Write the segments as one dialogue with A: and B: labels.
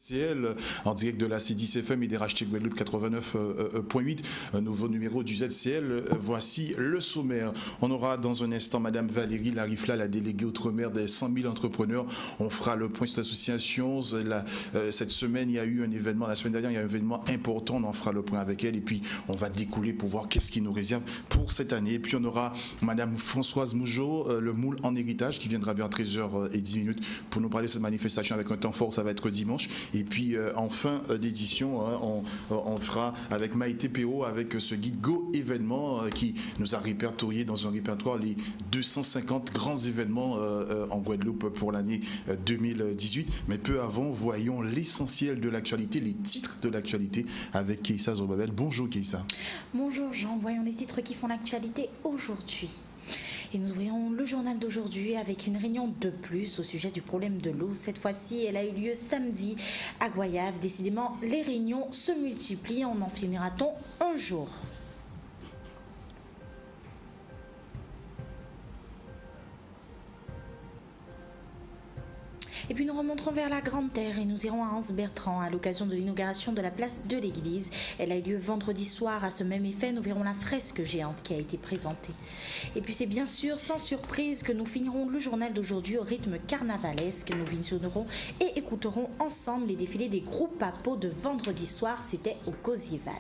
A: ZCL, en direct de la C10 FM et des rachetés Guadeloupe 89.8, un nouveau numéro du ZCL. Voici le sommaire. On aura dans un instant Madame Valérie Larifla, la déléguée outre-mer des 100 000 entrepreneurs. On fera le point sur l'association. Cette semaine, il y a eu un événement. La semaine dernière, il y a eu un événement important. On en fera le point avec elle et puis on va découler pour voir qu'est-ce qui nous réserve pour cette année. Et puis on aura Madame Françoise Mougeot, le moule en héritage, qui viendra vers 13h10 pour nous parler de cette manifestation avec un temps fort. Ça va être dimanche. Et puis en fin d'édition, on fera avec Maïté Péo, avec ce guide Go événement qui nous a répertorié dans un répertoire les 250 grands événements en Guadeloupe pour l'année 2018. Mais peu avant, voyons l'essentiel de l'actualité, les titres de l'actualité avec Keïssa Zobabel. Bonjour Keïssa.
B: Bonjour Jean, voyons les titres qui font l'actualité aujourd'hui. Et nous ouvrirons le journal d'aujourd'hui avec une réunion de plus au sujet du problème de l'eau. Cette fois-ci, elle a eu lieu samedi à Goyave. Décidément, les réunions se multiplient. On en finira-t-on un jour? Et puis nous remonterons vers la Grande Terre et nous irons à Anse-Bertrand à l'occasion de l'inauguration de la place de l'église. Elle a eu lieu vendredi soir. À ce même effet, nous verrons la fresque géante qui a été présentée. Et puis c'est bien sûr sans surprise que nous finirons le journal d'aujourd'hui au rythme carnavalesque. Nous visionnerons et écouterons ensemble les défilés des groupes à peau de vendredi soir. C'était au Cosival.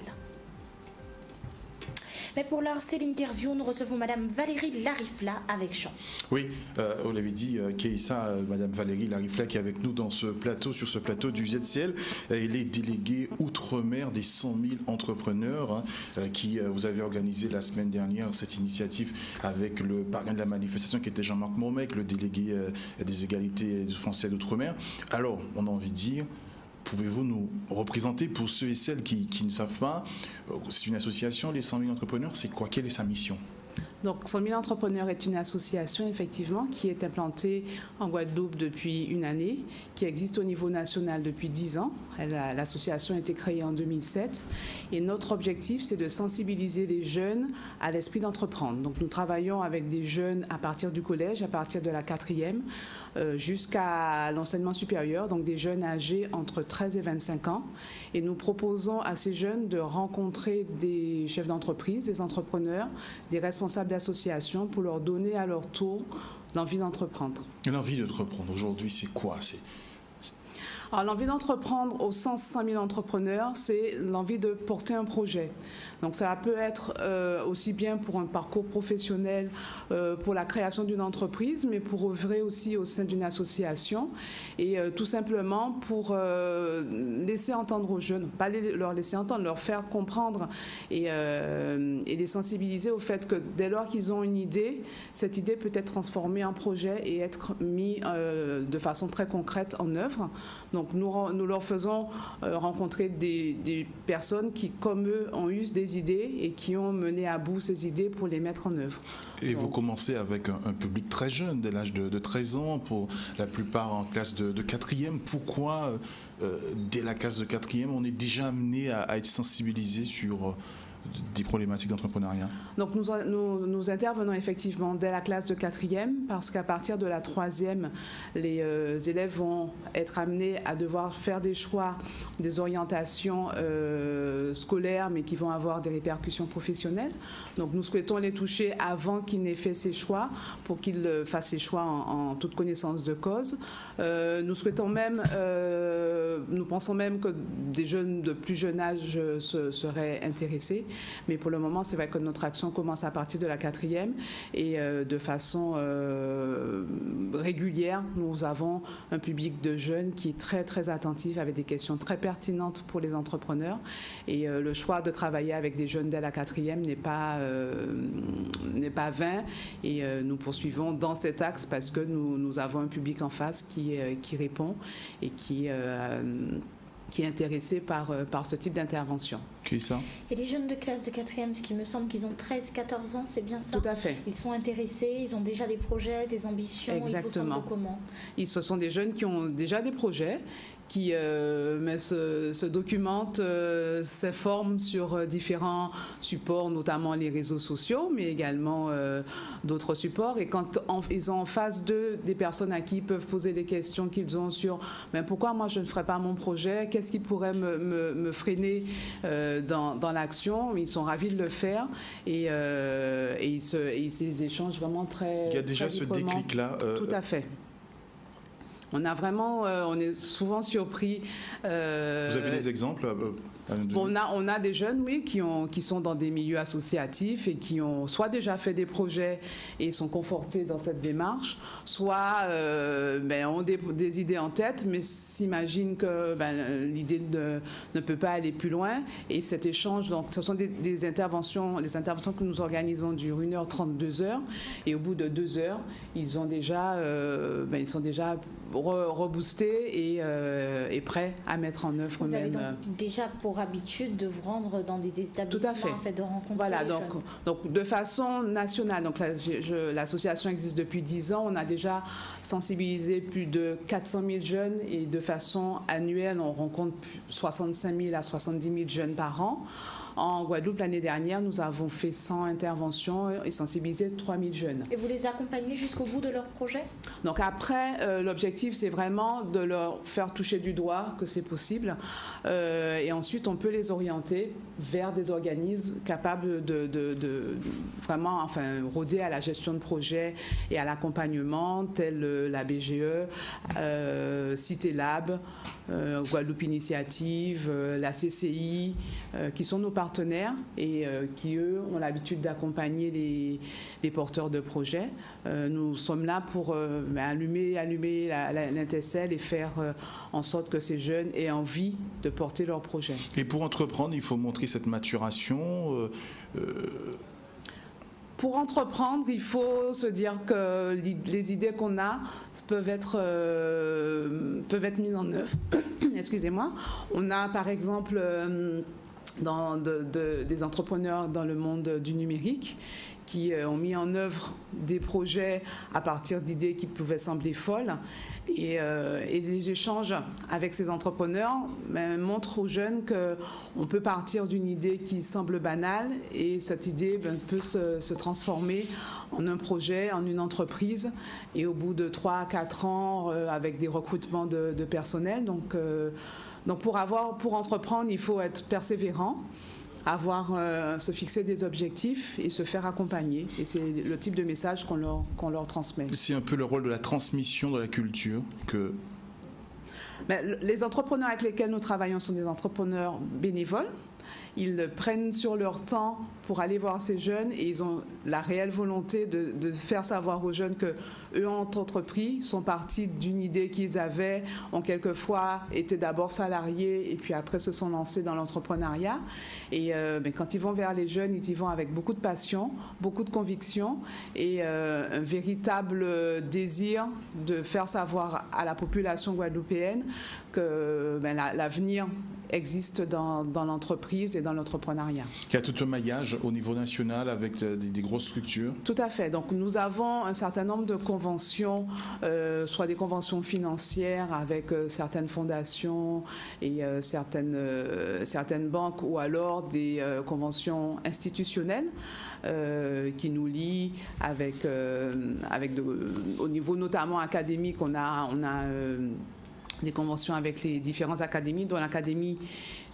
B: Mais pour l'heure, c'est l'interview. Nous recevons Madame Valérie Larifla avec Jean.
A: Oui, on l'avait dit, Keïssa, Madame Valérie Larifla qui est avec nous dans ce plateau, sur ce plateau du ZCL. Elle est déléguée outre-mer des 100 000 entrepreneurs qui vous avez organisé la semaine dernière cette initiative avec le parrain de la manifestation qui était Jean-Marc Momec, le délégué des égalités français d'outre-mer. Alors, on a envie de dire, pouvez-vous nous représenter pour ceux et celles qui ne savent pas? C'est une association, les 100 000 entrepreneurs, c'est quoi? Quelle est sa mission?
C: Donc 100 000 entrepreneurs est une association effectivement qui est implantée en Guadeloupe depuis une année, qui existe au niveau national depuis 10 ans. L'association a été créée en 2007 et notre objectif c'est de sensibiliser les jeunes à l'esprit d'entreprendre. Donc nous travaillons avec des jeunes à partir du collège, à partir de la 4e jusqu'à l'enseignement supérieur, donc des jeunes âgés entre 13 et 25 ans. Et nous proposons à ces jeunes de rencontrer des chefs d'entreprise, des entrepreneurs, des responsables d'associations pour leur donner à leur tour l'envie d'entreprendre.
A: L'envie d'entreprendre, aujourd'hui, c'est quoi?
C: Alors, l'envie d'entreprendre au sens 100 000 entrepreneurs, c'est l'envie de porter un projet. Donc ça peut être aussi bien pour un parcours professionnel, pour la création d'une entreprise, mais pour œuvrer aussi au sein d'une association et tout simplement pour laisser entendre aux jeunes, pas leur laisser entendre, leur faire comprendre et les sensibiliser au fait que dès lors qu'ils ont une idée, cette idée peut être transformée en projet et être mise de façon très concrète en œuvre. Donc nous leur faisons rencontrer des personnes qui, comme eux, ont eu des idées et qui ont mené à bout ces idées pour les mettre en œuvre.
A: Et donc, vous commencez avec un public très jeune, dès l'âge de 13 ans, pour la plupart en classe de 4e. Pourquoi, dès la classe de 4e, on est déjà amené à être sensibilisé sur des problématiques d'entrepreneuriat?
C: Donc nous intervenons effectivement dès la classe de 4e parce qu'à partir de la 3e, les élèves vont être amenés à devoir faire des choix, des orientations scolaires mais qui vont avoir des répercussions professionnelles. Donc nous souhaitons les toucher avant qu'ils n'aient fait ces choix pour qu'ils fassent ces choix en toute connaissance de cause. Nous souhaitons même, nous pensons même que des jeunes de plus jeune âge seraient intéressés. Mais pour le moment, c'est vrai que notre action commence à partir de la 4e et de façon régulière, nous avons un public de jeunes qui est très, très attentif avec des questions très pertinentes pour les entrepreneurs. Et le choix de travailler avec des jeunes dès la 4e n'est pas vain. Et nous poursuivons dans cet axe parce que nous avons un public en face qui répond et qui qui est intéressé par ce type d'intervention.
A: Qui ça?
B: Et les jeunes de classe de 4e, ce qui me semble qu'ils ont 13-14 ans, c'est bien ça?
C: Tout à fait.
B: Ils sont intéressés, ils ont déjà des projets, des ambitions.
C: Exactement.
B: Ils vous semblent comment?
C: Ce sont des jeunes qui ont déjà des projets, qui se documentent, s'informent sur différents supports, notamment les réseaux sociaux, mais également d'autres supports. Et quand ils ont en face d'eux des personnes à qui ils peuvent poser des questions qu'ils ont sur pourquoi moi je ne ferais pas mon projet, qu'est-ce qui pourrait me freiner dans l'action, ils sont ravis de le faire et ils échangent vraiment très.
A: Il y a déjà ce déclic-là.
C: Tout à fait. On a vraiment, on est souvent surpris.
A: Vous avez des exemples?
C: On a des jeunes, oui, qui sont dans des milieux associatifs et qui ont soit déjà fait des projets et sont confortés dans cette démarche, soit ont des idées en tête, mais s'imaginent que l'idée ne peut pas aller plus loin. Et cet échange, donc, ce sont des interventions, les interventions que nous organisons durent 1h30, 2h, et au bout de 2 heures, ils sont déjà reboostés et prêts à mettre en œuvre.
B: Vous avez donc déjà pour habitude de vous rendre dans des établissements?
C: Tout à fait.
B: En fait, de rencontrer
C: voilà,
B: les jeunes.
C: Donc de façon nationale, donc l'association existe depuis 10 ans, on a déjà sensibilisé plus de 400 000 jeunes et de façon annuelle, on rencontre 65 000 à 70 000 jeunes par an. En Guadeloupe, l'année dernière, nous avons fait 100 interventions et sensibilisé 3 000 jeunes.
B: Et vous les accompagnez jusqu'au bout de leur projet?
C: Donc après, l'objectif, c'est vraiment de leur faire toucher du doigt que c'est possible. Et ensuite, on peut les orienter vers des organismes capables de vraiment rôder à la gestion de projets et à l'accompagnement, tels la BGE, Cité Lab, Guadeloupe Initiative, la CCI, qui sont nos partenaires et qui, eux, ont l'habitude d'accompagner les porteurs de projets. Nous sommes là pour allumer l'intercelle et faire en sorte que ces jeunes aient envie de porter leur projet.
A: Et pour entreprendre, il faut montrer cette maturation.
C: Pour entreprendre, il faut se dire que les idées qu'on a peuvent être mises en œuvre. Excusez-moi. On a par exemple des entrepreneurs dans le monde du numérique qui ont mis en œuvre des projets à partir d'idées qui pouvaient sembler folles. Et les échanges avec ces entrepreneurs montrent aux jeunes qu'on peut partir d'une idée qui semble banale et cette idée peut se transformer en un projet, en une entreprise. Et au bout de 3 à 4 ans, avec des recrutements de personnel. Donc pour entreprendre, il faut être persévérant, se fixer des objectifs et se faire accompagner. Et c'est le type de message qu'on leur transmet.
A: C'est un peu le rôle de la transmission de la culture que...
C: Les entrepreneurs avec lesquels nous travaillons sont des entrepreneurs bénévoles. Ils prennent sur leur temps pour aller voir ces jeunes et ils ont la réelle volonté de faire savoir aux jeunes qu'eux ont entrepris, sont partis d'une idée qu'ils avaient, ont quelquefois été d'abord salariés et puis après se sont lancés dans l'entrepreneuriat. Et quand ils vont vers les jeunes, ils y vont avec beaucoup de passion, beaucoup de conviction et un véritable désir de faire savoir à la population guadeloupéenne que l'avenir existe dans l'entreprise et dans l'entrepreneuriat.
A: Il y a tout un maillage au niveau national avec des grosses structures.
C: Tout à fait. Donc nous avons un certain nombre de conventions, soit des conventions financières avec certaines fondations et certaines banques ou alors des conventions institutionnelles qui nous lient au niveau notamment académique, on a des conventions avec les différentes académies, dont l'Académie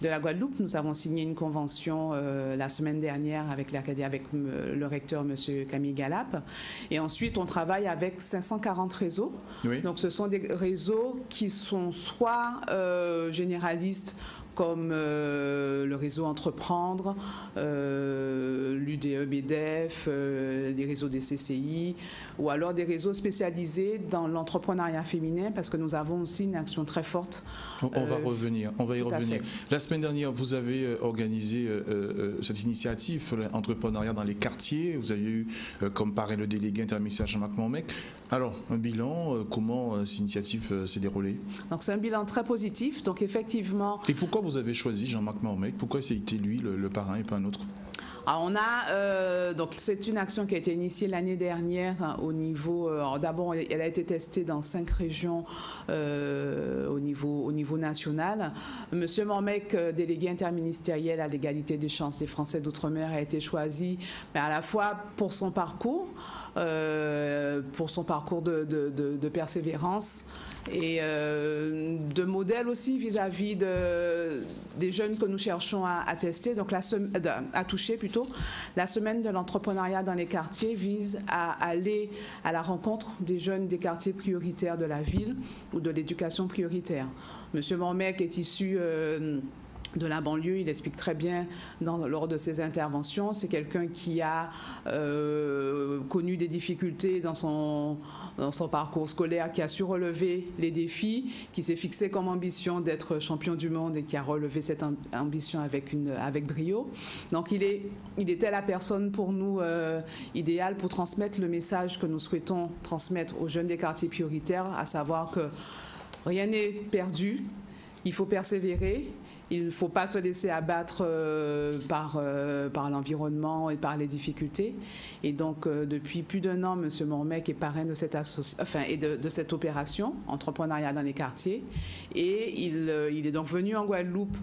C: de la Guadeloupe. Nous avons signé une convention la semaine dernière avec le recteur, M. Camille Galap. Et ensuite, on travaille avec 540 réseaux. Oui. Donc, ce sont des réseaux qui sont soit généralistes, comme le réseau Entreprendre, l'UDE-MEDEF, des réseaux des CCI, ou alors des réseaux spécialisés dans l'entrepreneuriat féminin, parce que nous avons aussi une action très forte.
A: On va y revenir. La semaine dernière, vous avez organisé cette initiative, l'entrepreneuriat dans les quartiers. Vous avez eu comme parrain le délégué interministériel Jean-Marc Mormec. Alors, un bilan, comment cette initiative s'est déroulée?
C: Donc, c'est un bilan très positif. Donc, effectivement...
A: Et pourquoi vous avez choisi Jean-Marc Mormec? Pourquoi c'était lui le parrain et pas un autre?
C: Alors donc c'est une action qui a été initiée l'année dernière au niveau. D'abord, elle a été testée dans 5 régions au niveau national. Monsieur Mormec, délégué interministériel à l'égalité des chances des Français d'outre-mer, a été choisi, mais à la fois pour son parcours de persévérance et de modèle aussi vis-à-vis des jeunes que nous cherchons à tester, donc à toucher plutôt. La semaine de l'entrepreneuriat dans les quartiers vise à aller à la rencontre des jeunes des quartiers prioritaires de la ville ou de l'éducation prioritaire. Monsieur Mormec est issu de la banlieue, il explique très bien lors de ses interventions. C'est quelqu'un qui a connu des difficultés dans son parcours scolaire, qui a su relever les défis, qui s'est fixé comme ambition d'être champion du monde et qui a relevé cette ambition avec brio. Donc il était la personne pour nous idéale pour transmettre le message que nous souhaitons transmettre aux jeunes des quartiers prioritaires, à savoir que rien n'est perdu, il faut persévérer. Il ne faut pas se laisser abattre par l'environnement et par les difficultés. Et donc, depuis plus d'1 an, M. Mormec est parrain de cette opération, entrepreneuriat dans les quartiers. Et il est donc venu en Guadeloupe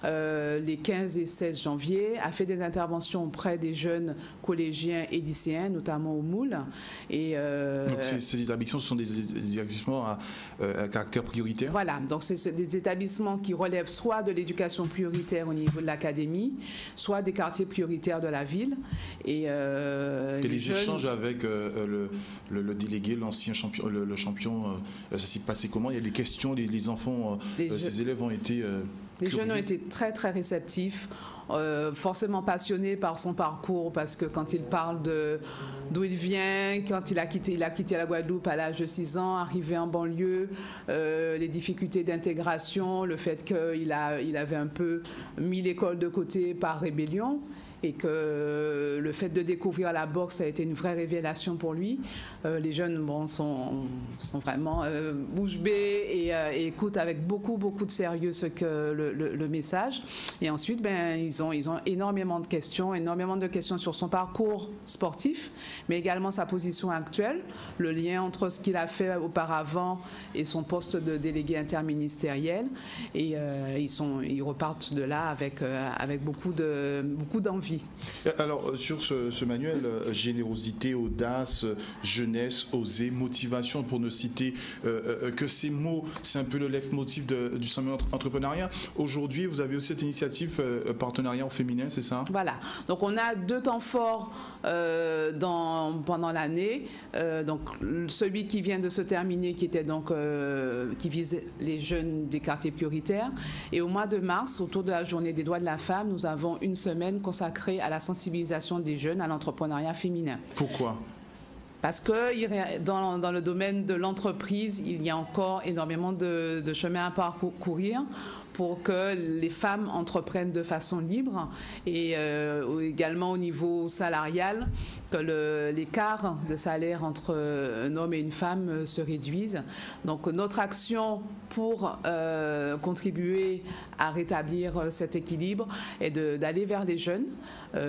C: les 15 et 16 janvier, a fait des interventions auprès des jeunes collégiens et lycéens, notamment au Moule.
A: Donc ces établissements, ce sont des établissements à caractère prioritaire? Voilà, donc c'est
C: des établissements qui relèvent soit de l'éducation prioritaire au niveau de l'académie, soit des quartiers prioritaires de la ville. Et
A: les jeunes... échanges avec le délégué, l'ancien champion, le champion, ça s'est passé comment? Il y a des questions, les enfants, ces élèves ont été...
C: Les jeunes ont été très très réceptifs, forcément passionnés par son parcours, parce que quand il parle d'où il vient, quand il a quitté la Guadeloupe à l'âge de 6 ans, arrivé en banlieue, les difficultés d'intégration, le fait qu'il avait un peu mis l'école de côté par rébellion, et que le fait de découvrir la boxe a été une vraie révélation pour lui. Les jeunes sont vraiment bouche bée et écoutent avec beaucoup de sérieux le message. Et ensuite, ils ont énormément de questions sur son parcours sportif, mais également sa position actuelle, le lien entre ce qu'il a fait auparavant et son poste de délégué interministériel. Et ils repartent de là avec beaucoup d'envie.
A: Alors, sur ce manuel, générosité, audace, jeunesse, oser, motivation, pour ne citer que ces mots, c'est un peu le leitmotiv du sommet entrepreneuriat. Aujourd'hui, vous avez aussi cette initiative partenariat au féminin, c'est ça?
C: Voilà. Donc, on a 2 temps forts pendant l'année. Donc, celui qui vient de se terminer, qui vise les jeunes des quartiers prioritaires. Et au mois de mars, autour de la journée des droits de la femme, nous avons une semaine consacrée à la sensibilisation des jeunes à l'entrepreneuriat féminin.
A: Pourquoi?
C: Parce que dans le domaine de l'entreprise, il y a encore énormément de chemin à parcourir pour que les femmes entreprennent de façon libre et également au niveau salarial, que l'écart de salaire entre un homme et une femme se réduise. Donc notre action pour contribuer à rétablir cet équilibre est d'aller vers les jeunes,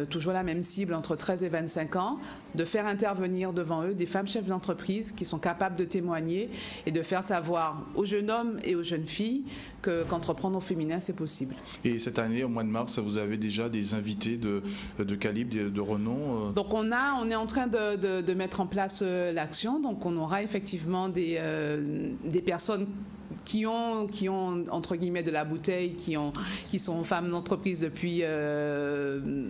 C: toujours la même cible entre 13 et 25 ans, de faire intervenir devant eux des femmes chefs d'entreprise qui sont capables de témoigner et de faire savoir aux jeunes hommes et aux jeunes filles qu'entreprendre au féminin, c'est possible.
A: Et cette année, au mois de mars, vous avez déjà des invités de calibre, de renom?
C: Donc on est en train de mettre en place l'action. Donc on aura effectivement des personnes qui ont entre guillemets de la bouteille, qui sont femmes d'entreprise depuis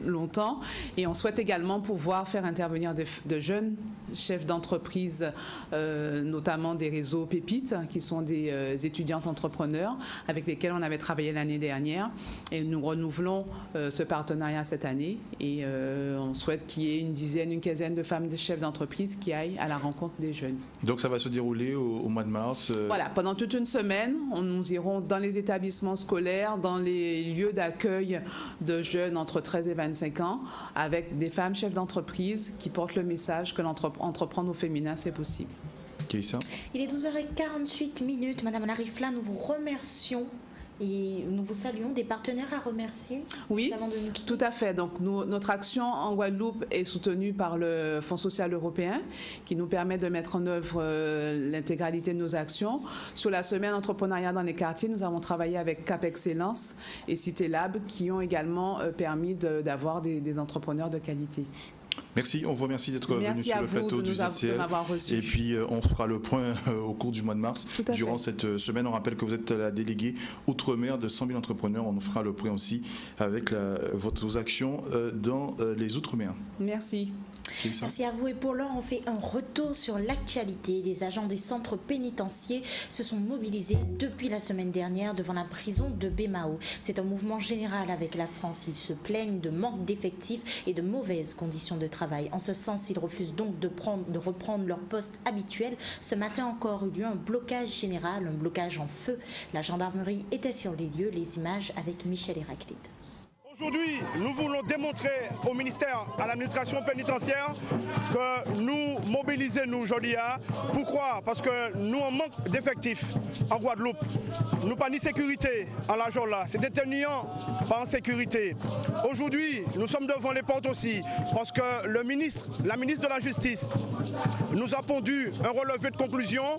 C: longtemps. Et on souhaite également pouvoir faire intervenir de jeunes chefs d'entreprise, notamment des réseaux Pépites, qui sont des étudiantes entrepreneurs avec lesquels on avait travaillé l'année dernière. Et nous renouvelons ce partenariat cette année. Et on souhaite qu'il y ait une quinzaine de femmes de chefs d'entreprise qui aillent à la rencontre des jeunes.
A: Donc ça va se dérouler au mois de mars.
C: Voilà, pendant toute une semaine, nous irons dans les établissements scolaires, dans les lieux d'accueil de jeunes entre 13 et 25 ans, avec des femmes chefs d'entreprise qui portent le message que l'entreprendre au féminin, c'est possible.
A: Keïssa.
B: Il est 12h48. Madame Larifla, nous vous remercions. Et nous vous saluons. Des partenaires à remercier?
C: Oui, tout à fait. Donc, notre action en Guadeloupe est soutenue par le Fonds social européen qui nous permet de mettre en œuvre l'intégralité de nos actions. Sur la semaine entrepreneuriat dans les quartiers, nous avons travaillé avec Cap Excellence et Cité Lab qui ont également permis d'avoir des entrepreneurs de qualité.
A: Merci, on vous remercie d'être venu sur le plateau du ZCL. Et puis on fera le point au cours du mois de mars. Durant cette semaine, on rappelle que vous êtes la déléguée Outre-mer de 100 000 entrepreneurs. On fera le point aussi avec vos actions dans les Outre-mer.
C: Merci.
B: Merci à vous. Et pour l'heure, on fait un retour sur l'actualité. Les agents des centres pénitentiaires se sont mobilisés depuis la semaine dernière devant la prison de Bemao. C'est un mouvement général avec la France. Ils se plaignent de manque d'effectifs et de mauvaises conditions de travail. En ce sens, ils refusent donc de reprendre leur poste habituel. Ce matin encore eu lieu un blocage général, un blocage en feu. La gendarmerie était sur les lieux. Les images avec Michel Héraclite.
D: Aujourd'hui, nous voulons démontrer au ministère, à l'administration pénitentiaire, que nous mobilisons nous aujourd'hui. Pourquoi? Parce que nous en manque d'effectifs en Guadeloupe. Nous pas ni sécurité en la journée là. C'est détenus pas en sécurité. Aujourd'hui, nous sommes devant les portes aussi parce que la ministre de la Justice nous a pondu un relevé de conclusion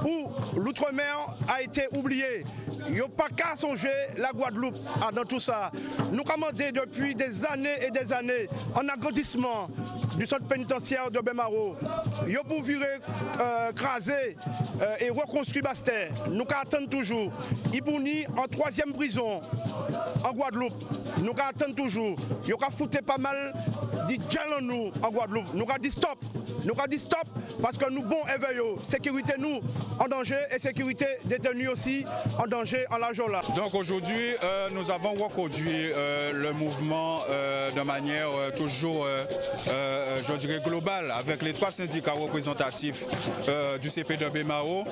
D: où l'outre-mer a été oublié. Il n'y a pas qu'à songer la Guadeloupe dans tout ça. Nous commandons depuis des années et des années un agrandissement du centre pénitentiaire de Bemao. Il y a pour virer, craser et reconstruire Bastet. Nous attendons toujours. Il pour nous en 3e prison en Guadeloupe. Nous attendons toujours. Il y a foutu pas mal de gel en nous en Guadeloupe. Nous avons dit stop. Nous avons dit stop parce que nous bon éveillons. Sécurité nous en danger et sécurité détenus aussi en danger en la journée.
E: Donc aujourd'hui, nous avons reconduit le mouvement de manière toujours, je dirais, globale avec les 3 syndicats représentatifs du CP de Bemao,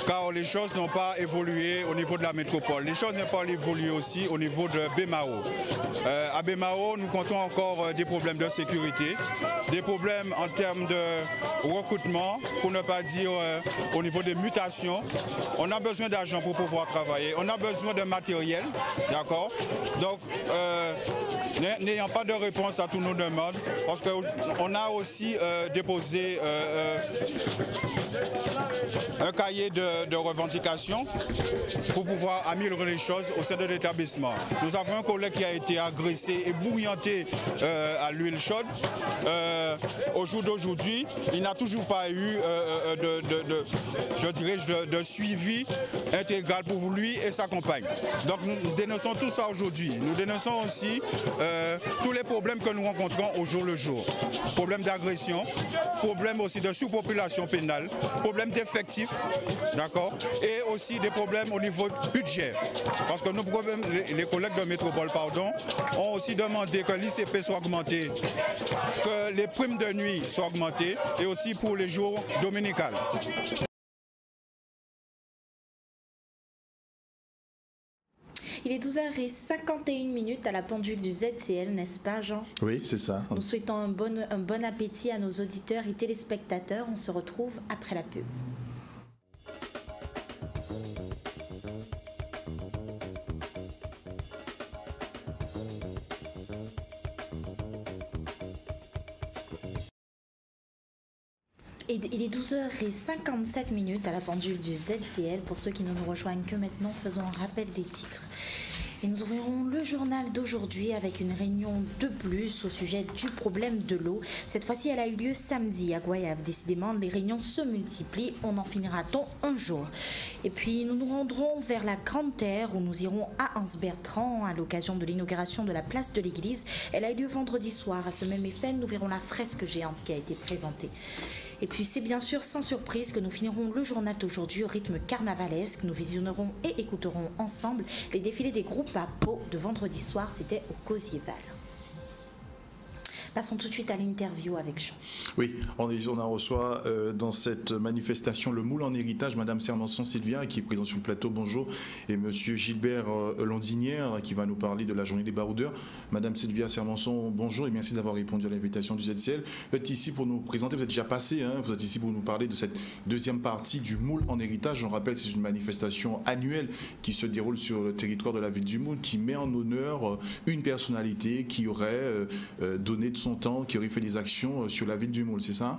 E: car les choses n'ont pas évolué au niveau de la métropole. Les choses n'ont pas évolué aussi au niveau de Bemao. À Bemao, nous comptons encore des problèmes de sécurité, des problèmes en termes de recrutement, pour ne pas dire au niveau des mutations. On a besoin d'argent pour pouvoir travailler, on a besoin de matériel, d'accord? Donc, n'ayant pas de réponse à toutes nos demandes, parce qu'on a aussi déposé un cahier de revendications pour pouvoir améliorer les choses au sein de l'établissement. Nous avons un collègue qui a été agressé et bouillanté à l'huile chaude. Au jour d'aujourd'hui, il n'a toujours pas eu de suivi intégral pour lui et sa compagne. Donc nous dénonçons tout ça aujourd'hui. Nous dénonçons aussi tous les problèmes que nous rencontrons au jour le jour. Problèmes d'agression, problèmes aussi de sous-population pénale, problèmes d'effectifs, d'accord, et aussi des problèmes au niveau budget. Parce que nos problèmes, les collègues de métropole, pardon, ont aussi demandé que l'ICP soit augmenté, que les primes de nuit soient augmentées et aussi pour les jours dominicaux.
B: Il est 12h51 à la pendule du ZCL, n'est-ce pas Jean?
A: Oui, c'est ça.
B: Nous souhaitons un bon appétit à nos auditeurs et téléspectateurs. On se retrouve après la pub. Il est 12h57 à la pendule du ZCL. Pour ceux qui ne nous rejoignent que maintenant, faisons un rappel des titres. Et nous ouvrirons le journal d'aujourd'hui avec une réunion de plus au sujet du problème de l'eau. Cette fois-ci, elle a eu lieu samedi à Goyave. Décidément, les réunions se multiplient. On en finira-t-on un jour? Et puis, nous nous rendrons vers la Grande Terre où nous irons à Anse-Bertrand à l'occasion de l'inauguration de la place de l'église. Elle a eu lieu vendredi soir. À ce même effet, nous verrons la fresque géante qui a été présentée. Et puis c'est bien sûr sans surprise que nous finirons le journal d'aujourd'hui au rythme carnavalesque. Nous visionnerons et écouterons ensemble les défilés des groupes à Pau de vendredi soir, c'était au Cosieval. Passons tout de suite à l'interview avec Jean.
A: Oui, on reçoit dans cette manifestation le moule en héritage, Madame Sermenson Sylvia, qui est présente sur le plateau, bonjour, et Monsieur Gilbert Landinière, qui va nous parler de la journée des baroudeurs. Madame Sylvia Sermenson, bonjour et merci d'avoir répondu à l'invitation du ZCL. Vous êtes ici pour nous présenter, vous êtes déjà passé, vous êtes ici pour nous parler de cette deuxième partie du moule en héritage. On rappelle que c'est une manifestation annuelle qui se déroule sur le territoire de la ville du Moule, qui met en honneur une personnalité qui aurait donné de son temps, qui aurait fait des actions sur la ville du Moule, c'est ça?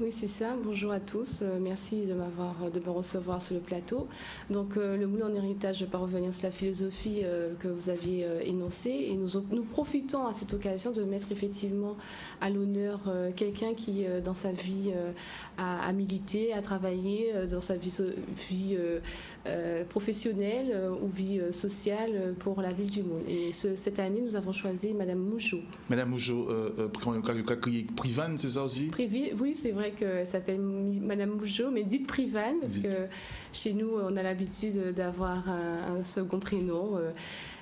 F: Oui, c'est ça. Bonjour à tous. Merci de me recevoir sur le plateau. Donc, le moule en héritage, je ne vais pas revenir sur la philosophie que vous aviez énoncée. Et nous profitons à cette occasion de mettre effectivement à l'honneur quelqu'un qui, dans sa vie, a milité, a travaillé, dans sa vie professionnelle ou vie sociale pour la ville du Moule. Et cette année, nous avons choisi Madame Mougeot.
A: Madame Mougeot, Privane, c'est ça aussi?
F: Oui, c'est vrai qu'elle s'appelle Madame Mougeot, mais dite Privane, parce que chez nous, on a l'habitude d'avoir un second prénom,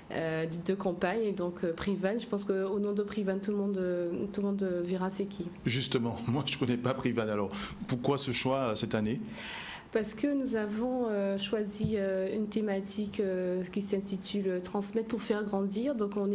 F: dite de campagne, et donc Privane, je pense qu'au nom de Privane, tout le monde verra c'est qui.
A: Justement, moi je ne connais pas Privane, alors pourquoi ce choix cette année?
F: Parce que nous avons choisi une thématique qui s'intitule Transmettre pour faire grandir. Donc on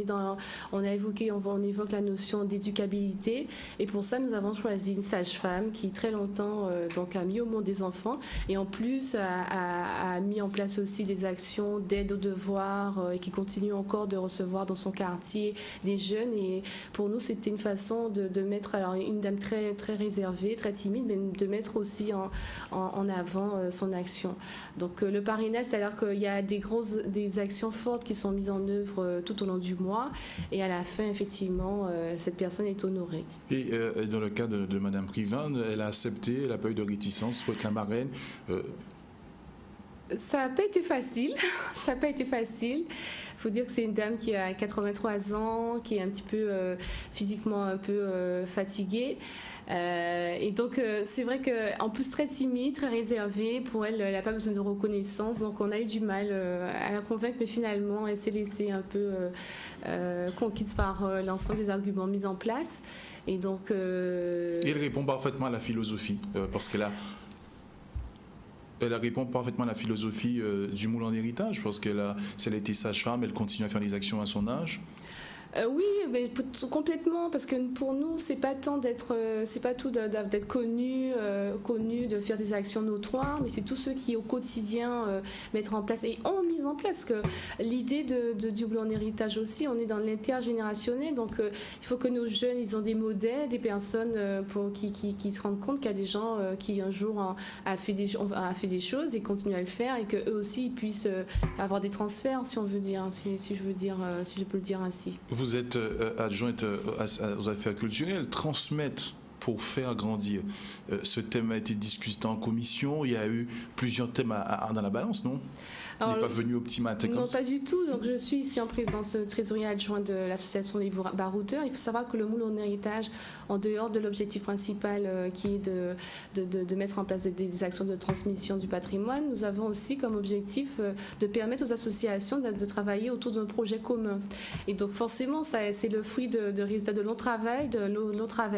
F: évoque la notion d'éducabilité, et pour ça nous avons choisi une sage-femme qui très longtemps a mis au monde des enfants, et en plus a mis en place aussi des actions d'aide aux devoirs et qui continue encore de recevoir dans son quartier des jeunes. Et pour nous c'était une façon de mettre, alors une dame très très réservée, très timide, mais de mettre aussi en avant son action. Donc le parrainage, c'est-à-dire qu'il y a des actions fortes qui sont mises en œuvre tout au long du mois, et à la fin, effectivement, cette personne est honorée.
A: Et dans le cas de Madame Privane, elle a accepté, elle n'a pas eu de réticence pour être la marraine.
F: Ça n'a pas été facile. Ça n'a pas été facile. Il faut dire que c'est une dame qui a 83 ans, qui est un petit peu physiquement un peu fatiguée. Et donc, c'est vrai qu'en plus très timide, très réservée, pour elle, elle n'a pas besoin de reconnaissance. Donc, on a eu du mal à la convaincre, mais finalement, elle s'est laissée un peu conquise par l'ensemble des arguments mis en place. Et donc... Et
A: elle répond parfaitement à la philosophie, parce qu'elle a... Elle répond parfaitement à la philosophie du moule en héritage, parce si elle a été sage-femme, elle continue à faire des actions à son âge.
F: Oui, mais complètement, parce que pour nous, c'est pas tant d'être connu, de faire des actions notoires, mais c'est tous ceux qui au quotidien mettent en place et ont mis en place. Que l'idée du moule en héritage aussi, on est dans l'intergénérationnel, donc il faut que nos jeunes, ils ont des modèles, des personnes qui se rendent compte qu'il y a des gens qui un jour a fait des choses et continuent à le faire, et que eux aussi ils puissent avoir des transferts, si on veut dire, si je peux le dire ainsi.
A: Vous êtes adjointe aux affaires culturelles, transmettre pour faire grandir. Ce thème a été discuté en commission, il y a eu plusieurs thèmes dans la balance, non? Il n'est pas venu au petit matin comme ça?
F: Non, pas du tout. Donc, je suis ici en présence de trésorier adjoint de l'association des baroudeurs. Il faut savoir que le moule en héritage, en dehors de l'objectif principal qui est de mettre en place des actions de transmission du patrimoine, nous avons aussi comme objectif de permettre aux associations de travailler autour d'un projet commun. Et donc forcément, c'est le fruit de résultats de long travail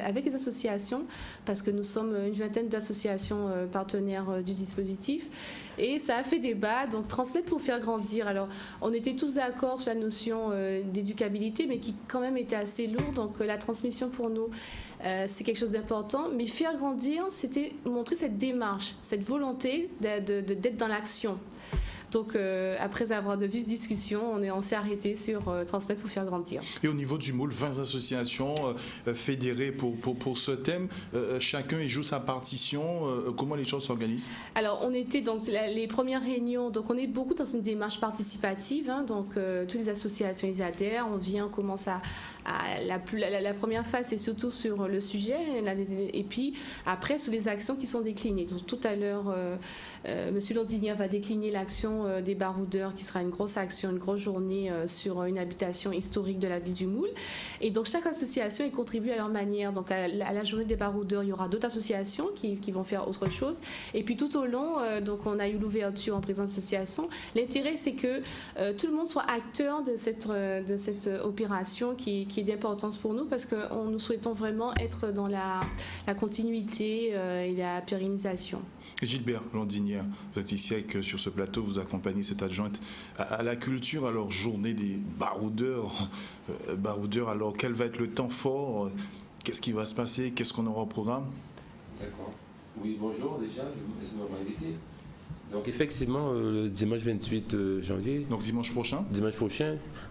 F: avec les associations, parce que nous sommes une vingtaine d'associations partenaires du dispositif, et ça a fait débat. Donc transmettre pour faire grandir. Alors, on était tous d'accord sur la notion d'éducabilité, mais qui quand même était assez lourde. Donc, la transmission pour nous, c'est quelque chose d'important. Mais faire grandir, c'était montrer cette démarche, cette volonté d'être dans l'action. Donc après avoir de vives discussions, on s'est arrêté sur transmettre pour faire grandir.
A: Et au niveau du moule, 20 associations fédérées pour ce thème, chacun y joue sa partition. Comment les choses s'organisent?
F: Alors on était donc les premières réunions, donc on est beaucoup dans une démarche participative, hein, donc toutes les associations ils adhèrent, on vient, on commence à la première phase c'est surtout sur le sujet et puis après sur les actions qui sont déclinées. Donc tout à l'heure Monsieur Lourdinière va décliner l'action des baroudeurs qui sera une grosse action, une grosse journée sur une habitation historique de la ville du Moule, et donc chaque association y contribue à leur manière. Donc à la journée des baroudeurs il y aura d'autres associations qui vont faire autre chose, et puis tout au long donc on a eu l'ouverture en présence d'associations. L'intérêt c'est que tout le monde soit acteur de cette opération qui est d'importance pour nous, parce que nous souhaitons vraiment être dans la continuité et la pérennisation.
A: Gilbert Lourdinière, vous êtes ici sur ce plateau, vous accompagnez cette adjointe à la culture, alors journée des baroudeurs, alors quel va être le temps fort, qu'est-ce qui va se passer, qu'est-ce qu'on aura au programme?
G: D'accord. Oui, bonjour déjà, je vous remercie de m'avoir invité. Donc effectivement, le dimanche 28 janvier,
A: donc dimanche prochain,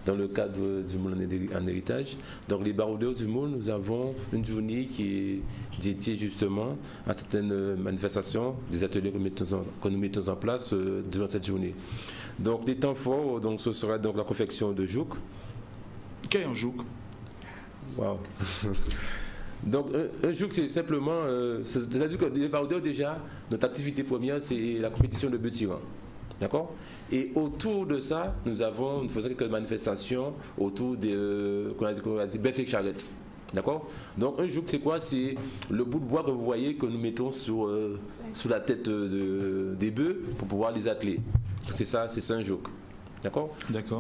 G: dans le cadre du Moule en héritage, donc les baroudeurs du Moule, nous avons une journée qui est dédiée justement à certaines manifestations, des ateliers que nous mettons en place durant cette journée. Donc des temps forts, donc ce sera donc la confection de jouk.
A: Qu'est un jouk?
G: Wow. Donc un jour c'est simplement, c'est-à-dire que les baroudeurs déjà, notre activité première c'est la compétition de bœufs tirants. D'accord? Et autour de ça, nous faisons quelques manifestations autour des bœufs et charrettes. D'accord? Donc un jour c'est quoi? C'est le bout de bois que vous voyez que nous mettons sous la tête des bœufs pour pouvoir les atteler. C'est ça un jour. D'accord.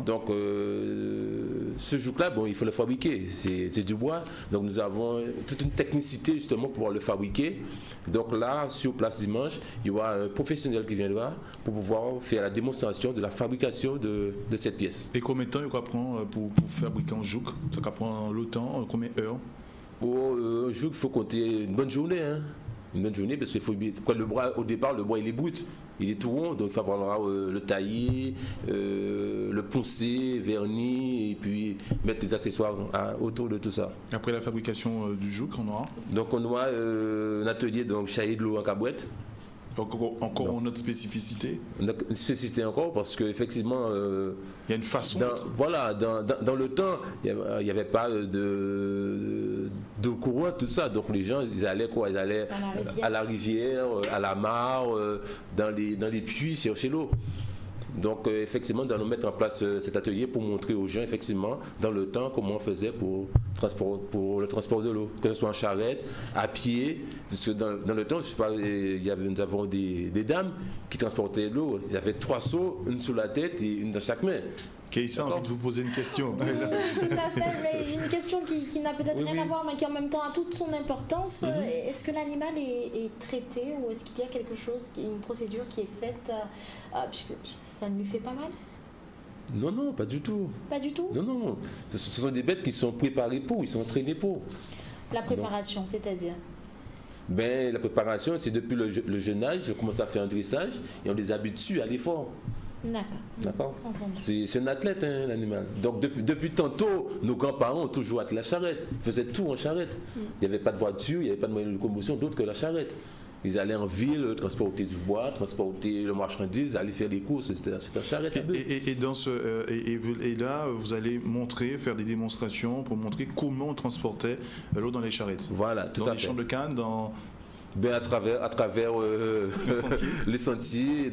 G: Donc ce jouk-là, bon, il faut le fabriquer, c'est du bois, donc nous avons toute une technicité justement pour pouvoir le fabriquer. Donc là, sur place dimanche, il y aura un professionnel qui viendra pour pouvoir faire la démonstration de la fabrication de cette pièce.
A: Et combien de temps il prend pour fabriquer un jouk? Ça prend le temps, combien d'heures?
G: Un jouk, il faut compter une bonne journée, hein. Une bonne journée, parce qu'il faut le bois, au départ, le bois il est brut, il est tout rond, donc il va falloir le tailler, le poncer, vernis, et puis mettre des accessoires autour de tout ça.
A: Après la fabrication du jouk, on aura?
G: Donc on aura un atelier donc chailler de l'eau en cabouette.
A: Encore une autre spécificité?
G: Une spécificité encore, parce qu'effectivement,
A: il y a une façon.
G: Dans le temps, il n'y avait pas de courant, tout ça. Donc les gens, ils allaient à la rivière, à la mare, dans les puits, chercher l'eau. Donc effectivement, nous allons mettre en place cet atelier pour montrer aux gens, effectivement, dans le temps, comment on faisait pour le transport de l'eau, que ce soit en charrette, à pied, parce que dans le temps, nous avons des dames qui transportaient l'eau. Ils avaient 3 seaux, une sous la tête et une dans chaque main.
A: Keïssa a envie de vous poser une question.
B: Tout à fait, mais une question qui n'a peut-être rien à voir, mais qui en même temps a toute son importance. Est-ce que l'animal est traité, ou est-ce qu'il y a quelque chose, une procédure qui est faite, puisque ça ne lui fait pas mal?
G: Non, pas du tout.
B: Pas du tout?
G: Non. Ce sont des bêtes qui sont préparées pour, ils sont entraînés pour.
B: La préparation, c'est-à-dire?
G: La préparation, c'est depuis le jeune âge, je commence à faire un dressage et on les habitue à l'effort. D'accord. C'est un athlète, hein, l'animal. Donc depuis tantôt, nos grands-parents ont toujours attelé la charrette. Ils faisaient tout en charrette. Il n'y avait pas de voiture, il n'y avait pas de moyen de locomotion d'autre que la charrette. Ils allaient en ville, transporter du bois, transporter le marchandise, aller faire les courses, c'était en charrette.
A: Et là, vous allez faire des démonstrations pour montrer comment on transportait l'eau dans les charrettes.
G: Voilà, tout à fait.
A: Dans les champs de canne,
G: à travers les sentiers,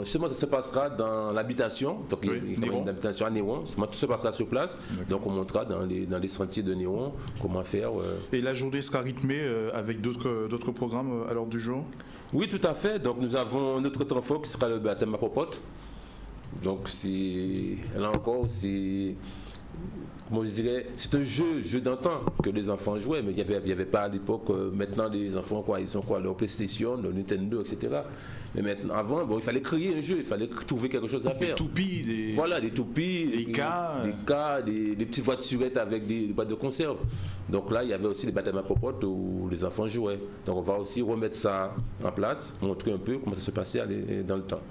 G: justement, ça se passera dans l'habitation, donc il y a une habitation à Néron, tout se passera sur place, donc on montrera dans les sentiers de Néron comment faire.
A: Et la journée sera rythmée avec d'autres programmes à l'ordre du jour?
G: Oui, tout à fait, donc nous avons notre temps fort qui sera le baptême à popote. Donc là encore, comment je dirais, c'est un jeu d'antan que les enfants jouaient, mais il n'y avait pas à l'époque. Maintenant, les enfants, ils ont leur PlayStation, leur Nintendo, etc. Mais maintenant, avant, il fallait créer un jeu, il fallait trouver quelque chose à faire.
A: Des toupies,
G: des toupies, des cas, des petites voiturettes avec des boîtes de conserve. Donc là, il y avait aussi des baptêmes à popote où les enfants jouaient. Donc on va aussi remettre ça en place, montrer un peu comment ça se passait dans le temps.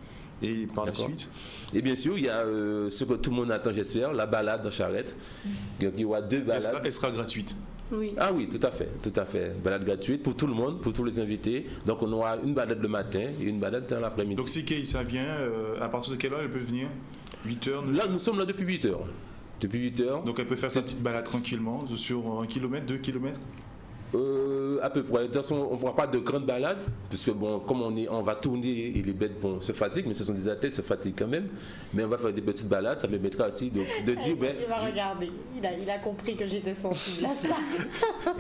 A: Et par la suite?
G: Et bien sûr, il y a ce que tout le monde attend, j'espère, la balade en charrette. Il y aura 2 balades.
A: Elle sera gratuite?
F: Oui.
G: Ah oui, tout à fait. Balade gratuite pour tout le monde, pour tous les invités. Donc on aura une balade le matin et une balade dans l'après-midi.
A: Donc si Keïssa vient, à partir de quelle heure elle peut venir? 8h?
G: Là, nous sommes là depuis 8 heures. Depuis 8 heures.
A: Donc elle peut faire sa petite balade tranquillement sur 1 kilomètre, 2 kilomètres?
G: À peu près. De toute façon, on ne fera pas de grandes balades, puisque bon, comme on va tourner et les bêtes se fatiguent, mais ce sont des athlètes, se fatiguent quand même. Mais on va faire des petites balades, ça me permettra aussi de dire.
B: Il va regarder, il a compris que j'étais sensible à ça.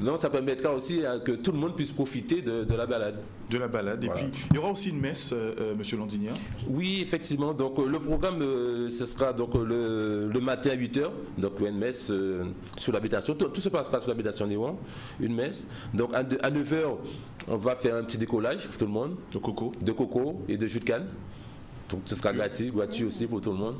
G: Non, ça permettra aussi que tout le monde puisse profiter de la balade.
A: De la balade.
G: Voilà.
A: Et puis, il y aura aussi une messe, monsieur Landinière?
G: Oui, effectivement. Donc, le programme, ce sera donc, le matin à 8h. Donc, une messe sur l'habitation. Tout se passera sur l'habitation Néouan. Une messe. Donc, à 9h, on va faire un petit décollage pour tout le monde.
A: De coco.
G: De coco et de jus de canne. Donc, ce sera gratuit aussi pour tout le monde.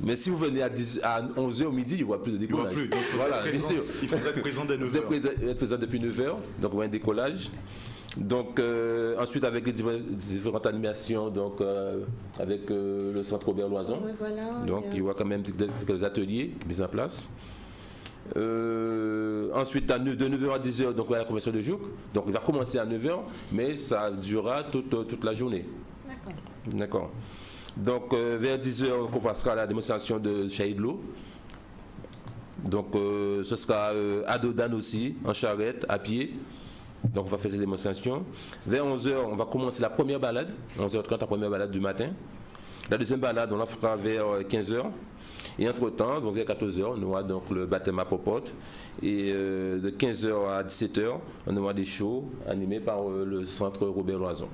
G: Mais si vous venez à 11h au midi, il n'y aura plus de décollage.
A: Il n'y aura plus.
G: Voilà, bien sûr.
A: Il faudra être présent dès 9h.
G: Être présent depuis 9h. Donc, on va un décollage. Donc, ensuite, avec les différentes animations, donc, avec le centre Robert Loison.
F: Ouais, voilà,
G: donc, il y aura quand même quelques ateliers mis en place. Ensuite, de 9h à 10h, donc, la convention de Jouk. Donc, il va commencer à 9h, mais ça durera toute la journée. D'accord. Donc, vers 10h, on commencera la démonstration de Chahid de l'eau. Donc, ce sera à Dodane aussi, en charrette, à pied. Donc, on va faire ces démonstrations. Vers 11h, on va commencer la première balade. 11h30, la première balade du matin. La deuxième balade, on la fera vers 15h. Et entre-temps, donc vers 14h, on aura donc le baptême à popote. Et de 15h à 17h, on aura des shows animés par le centre Robert Loison.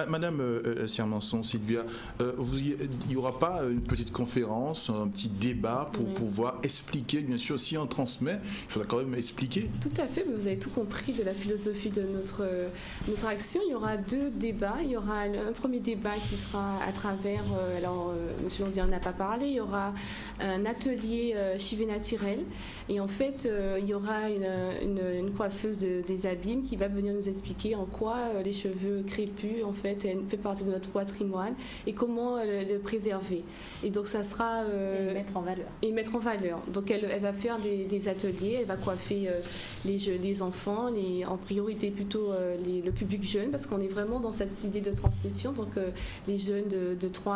A: Madame Siermanson, Sylvia, il n'y aura pas une petite conférence, un petit débat pour pouvoir expliquer, bien sûr, si on transmet, il faudra quand même expliquer.
F: Tout à fait, mais vous avez tout compris de la philosophie de notre action. Il y aura 2 débats. Il y aura un premier débat qui sera à travers, M. Landier n'en a pas parlé, il y aura un atelier chivet naturel. Et en fait, il y aura une coiffeuse des Abîmes qui va venir nous expliquer en quoi les cheveux crépus, en fait partie de notre patrimoine et comment le préserver. Et donc, ça sera... et mettre en valeur. Donc, elle va faire des ateliers, elle va coiffer les enfants, en priorité plutôt le public jeune, parce qu'on est vraiment dans cette idée de transmission, donc les jeunes de 3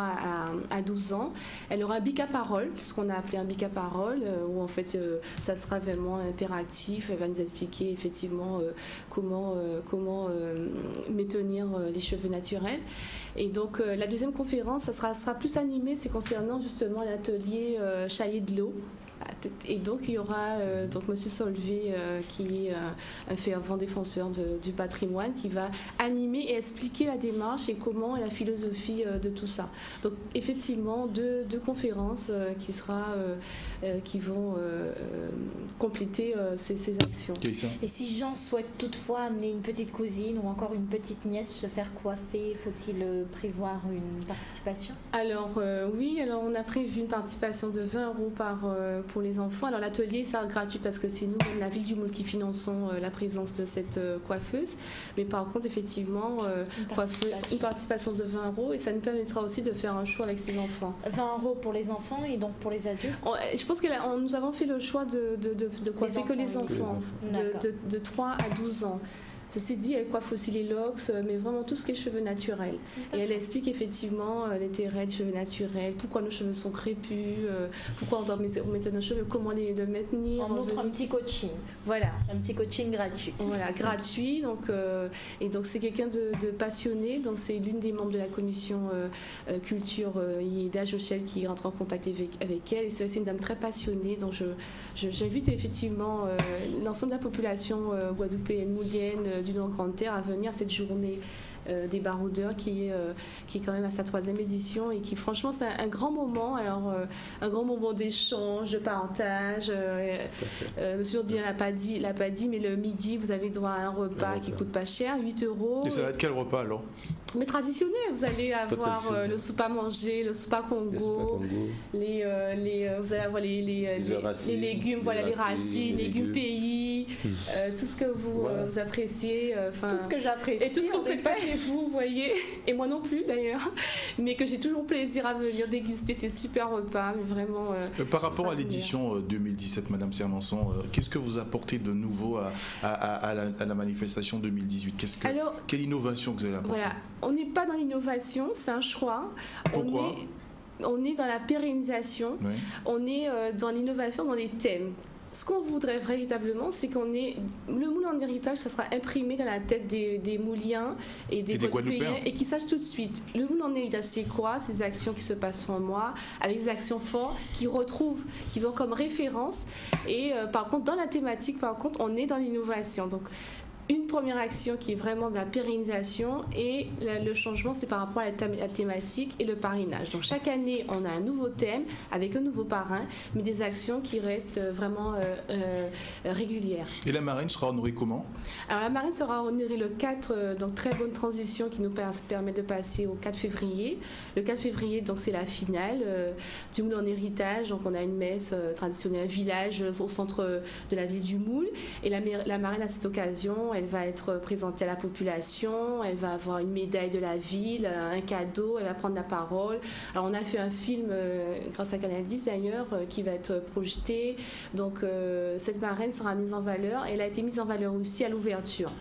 F: à 12 ans. Elle aura un bic à parole, ce qu'on a appelé un bic à parole, où en fait ça sera vraiment interactif. Elle va nous expliquer effectivement comment maintenir les cheveux naturels. Et donc la deuxième conférence, ça sera plus animé, c'est concernant justement l'atelier Chahid de l'eau. Et donc il y aura donc Monsieur Solvay qui est un fervent défenseur du patrimoine, qui va animer et expliquer la démarche et comment et la philosophie de tout ça. Donc effectivement deux conférences qui vont compléter ces actions.
B: Et si Jean souhaite toutefois amener une petite cousine ou encore une petite nièce se faire coiffer, faut-il prévoir une participation?
F: Alors oui, on a prévu une participation de 20 € pour les enfants. Alors l'atelier sera gratuit parce que c'est nous-mêmes, la ville du Moule, qui finançons la présence de cette coiffeuse. Mais par contre, effectivement, une participation de 20 € et ça nous permettra aussi de faire un choix avec ses enfants.
B: 20 € pour les enfants et donc pour les adultes?
F: Je pense que nous avons fait le choix de coiffer que les enfants de 3 à 12 ans. Ceci dit, elle coiffe aussi les locks, mais vraiment tout ce qui est cheveux naturels. Et elle explique effectivement l'intérêt des cheveux naturels, pourquoi nos cheveux sont crépus, pourquoi on doit mettre nos cheveux, comment le maintenir.
B: On montre un petit coaching. Voilà, un petit coaching gratuit.
F: Voilà, gratuit. Donc, et donc c'est quelqu'un de passionné. Donc c'est l'une des membres de la commission culture Ieda Jochel qui rentre en contact avec elle. Et c'est une dame très passionnée. Donc j'invite effectivement l'ensemble de la population guadeloupéenne, moulienne, du Nord-Grande-Terre à venir à cette journée des baroudeurs qui est quand même à sa 3e édition et qui franchement c'est un grand moment. Alors un grand moment d'échange, de partage. Monsieur Landier l'a pas dit, mais le midi vous avez droit à un repas qui coûte pas cher, 8 €.
A: Et ça va être quel repas alors?
F: Mais traditionnel, vous allez avoir le soupe à manger, le soupe à Congo, vous allez avoir les légumes, voilà, les racines, les légumes pays, tout ce que vous appréciez.
B: Tout ce que j'apprécie.
F: Et tout ce qu'on ne fait pas chez vous, vous voyez, et moi non plus d'ailleurs, mais que j'ai toujours plaisir à venir déguster ces super repas, mais vraiment...
A: Par rapport à l'édition 2017, Madame Sermenson, qu'est-ce que vous apportez de nouveau à la manifestation 2018 quelle innovation que vous avez apportée?
F: Voilà, on n'est pas dans l'innovation, c'est un choix.
A: Pourquoi?
F: On est dans la pérennisation, on est dans l'innovation, dans les thèmes. Ce qu'on voudrait véritablement, c'est le moule en héritage, ça sera imprimé dans la tête des Mouliens et des Guadeloupéens et qu'ils sachent tout de suite. Le moule en héritage, c'est quoi? Ces actions qui se passeront en moi, avec des actions fortes, qu'ils retrouvent, qu'ils ont comme référence. Et par contre, dans la thématique, on est dans l'innovation. Donc, une première action qui est vraiment de la pérennisation et le changement, c'est par rapport à la thématique et le parrainage. Donc chaque année, on a un nouveau thème avec un nouveau parrain, mais des actions qui restent vraiment régulières.
A: Et la marraine sera honorée comment?
F: Alors la marraine sera honorée le 4, donc très bonne transition qui nous permet de passer au 4 février. Le 4 février, donc c'est la finale du moule en héritage. Donc on a une messe traditionnelle, un village au centre de la ville du Moule. Et la marraine, à cette occasion, elle va être présentée à la population, elle va avoir une médaille de la ville, un cadeau, elle va prendre la parole. Alors on a fait un film, grâce à Canal 10 d'ailleurs, qui va être projeté. Donc cette marraine sera mise en valeur. Elle a été mise en valeur aussi à l'ouverture.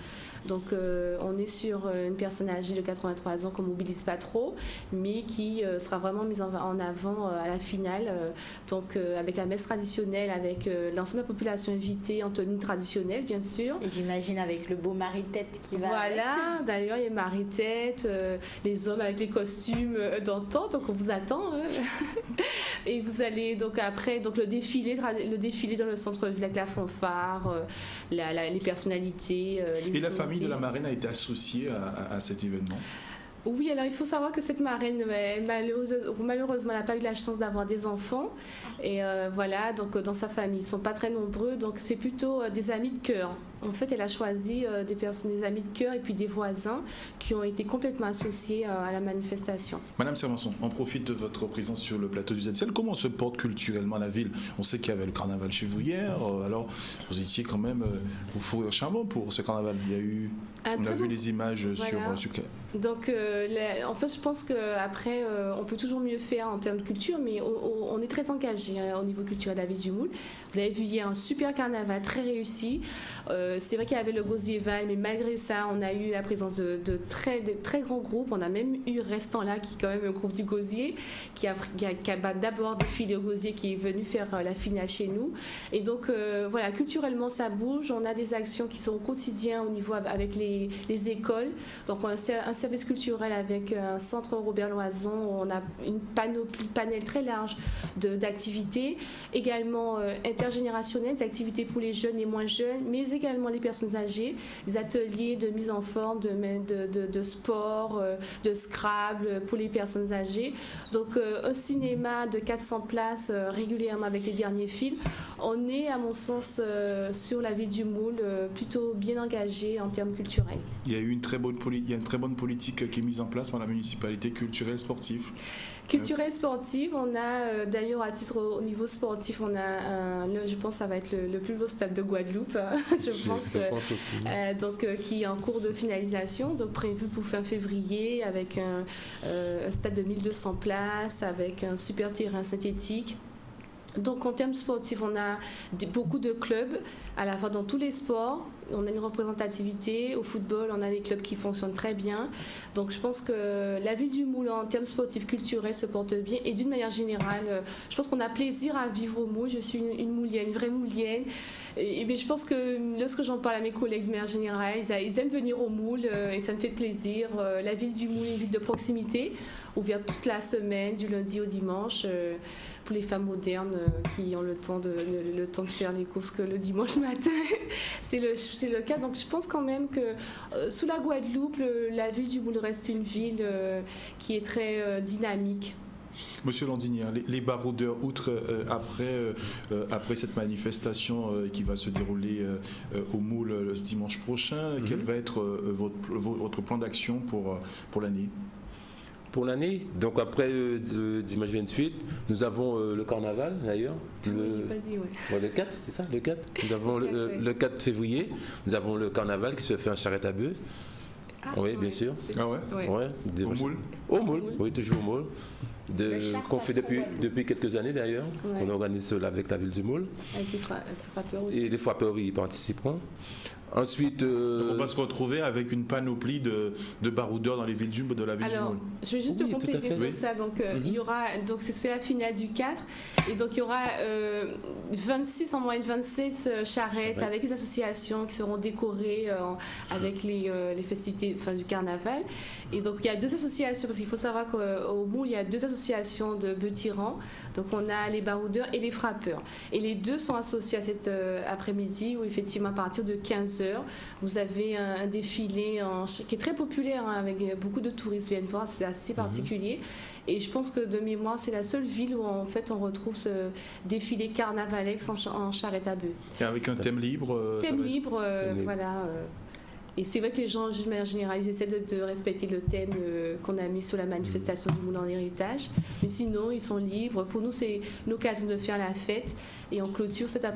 F: Donc on est sur une personne âgée de 83 ans qu'on ne mobilise pas trop, mais qui sera vraiment mise en avant à la finale, donc avec la messe traditionnelle, avec l'ensemble de la population invitée en tenue traditionnelle bien sûr.
B: Et j'imagine avec le beau mari-tête qui va
F: avec. D'ailleurs il y a mari-tête, les hommes avec les costumes d'antan, donc on vous attend. Et vous allez donc après le défilé dans le centre-ville avec la fanfare, les personnalités,
A: et la famille de la marraine a été associée à cet événement?
F: Oui, alors il faut savoir que cette marraine, malheureusement, elle n'a pas eu la chance d'avoir des enfants. Et voilà, donc dans sa famille, ils ne sont pas très nombreux, donc c'est plutôt des amis de cœur. En fait, elle a choisi des amis de cœur et puis des voisins qui ont été complètement associés à la manifestation. Madame
A: Sermenson, on profite de votre présence sur le plateau du ZCL. Comment se porte culturellement la ville? On sait qu'il y avait le carnaval chez vous hier, alors vous étiez quand même au four et au charbon pour ce carnaval. Il y a eu, on a vu les images voilà. sur
F: Donc, en fait, je pense qu'après, on peut toujours mieux faire en termes de culture, mais on est très engagé au niveau culturel de la ville du Moule. Vous avez vu hier un super carnaval très réussi. C'est vrai qu'il y avait le Gosieval, mais malgré ça, on a eu la présence de très grands groupes. On a même eu Restant là, qui est quand même un groupe du Gosier, qui a d'abord défilé au Gosier, qui est venu faire la finale chez nous. Et donc, voilà, culturellement, ça bouge. On a des actions qui sont au quotidien au niveau avec les écoles. Donc, on a un service culturel avec un centre Robert Loison où on a une panel très large d'activités, également intergénérationnelles, des activités pour les jeunes et moins jeunes, mais également les personnes âgées, des ateliers de mise en forme, de sport, de Scrabble pour les personnes âgées. Donc un cinéma de 400 places régulièrement avec les derniers films. On est, à mon sens, sur la ville du Moule, plutôt bien engagé en termes culturels.
A: Il y a eu une très bonne politique qui est mise en place par la municipalité culturelle sportive.
F: Culturelle sportive, on a d'ailleurs au niveau sportif, on a je pense que ça va être le plus beau stade de Guadeloupe, je pense aussi. Donc qui est en cours de finalisation, donc prévu pour fin février avec un stade de 1200 places, avec un super terrain synthétique. Donc en termes sportifs, on a beaucoup de clubs à la fois dans tous les sports. On a une représentativité. Au football, on a des clubs qui fonctionnent très bien. Donc je pense que la ville du Moule en termes sportifs, culturels se porte bien. Et d'une manière générale, je pense qu'on a plaisir à vivre au Moule. Je suis une Moulienne, une vraie Moulienne. Mais je pense que lorsque j'en parle à mes collègues de manière générale, ils aiment venir au Moule et ça me fait plaisir. La ville du Moule est une ville de proximité, ouverte toute la semaine, du lundi au dimanche. Pour les femmes modernes qui ont le temps de faire les courses que le dimanche matin, c'est le cas. Donc je pense quand même que sous la Guadeloupe, la ville du Moule reste une ville qui est très dynamique.
A: Monsieur Landini, les baroudeurs, outre après cette manifestation qui va se dérouler au Moule ce dimanche prochain, quel va être votre plan d'action pour l'année?
G: Pour l'année, donc après le dimanche 28, nous avons le carnaval d'ailleurs. Le 4, c'est ça, le 4. Nous avons le 4 février, nous avons le carnaval qui se fait en charrette à bœufs. Oui, bien sûr.
A: Ah ouais,
G: ouais.
A: Au Moule?
G: Au Moule, oui, toujours au Moule. Qu'on fait depuis quelques années d'ailleurs. On organise cela avec la ville du Moule.
F: Avec des frappeurs aussi.
G: Et les frappeurs y participeront. Ensuite,
A: donc on va se retrouver avec une panoplie de baroudeurs dans les villes de la ville du Moule.
F: Je vais juste te compléter sur ça. Donc, il y aura, donc c'est la finale du 4, et donc il y aura 26, en moyenne 26 charrettes avec les associations qui seront décorées avec les festivités du carnaval. Et donc il y a deux associations, parce qu'il faut savoir qu'au Moule, il y a deux associations de bœufs tyrans. Donc on a les baroudeurs et les frappeurs. Et les deux sont associés à cet après-midi où effectivement à partir de 15h, vous avez un défilé qui est très populaire, avec beaucoup de touristes viennent voir, c'est assez particulier. Et je pense que de mémoire, c'est la seule ville où en fait on retrouve ce défilé carnavalex en charrette à bœufs.
A: Et avec un thème libre.
F: Thème libre, voilà. Et c'est vrai que les gens, de manière générale, ils essaient de respecter le thème qu'on a mis sur la manifestation du Moule en héritage. Mais sinon, ils sont libres. Pour nous, c'est l'occasion de faire la fête. Et on clôture cette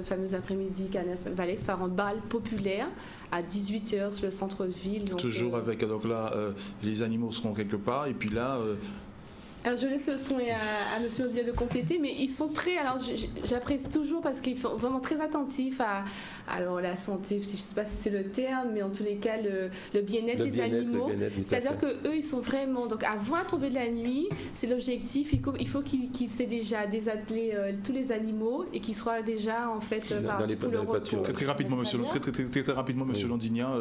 F: fameuse après-midi carnavalex par un bal populaire à 18h sur le centre-ville.
A: Toujours avec, donc là, les animaux seront quelque part. Et puis là...
F: Alors je laisse le son à M. Landinia de compléter, mais ils sont très... Alors j'apprécie toujours parce qu'ils sont vraiment très attentifs à la santé, je ne sais pas si c'est le terme, mais en tous les cas le bien-être des animaux. C'est-à-dire qu'eux, ils sont vraiment... Donc avant de tomber de la nuit, c'est l'objectif, il faut qu'ils s'aient déjà désattelé tous les animaux et qu'ils soient déjà en fait partis pour le retour.
A: Très rapidement, monsieur Landinia,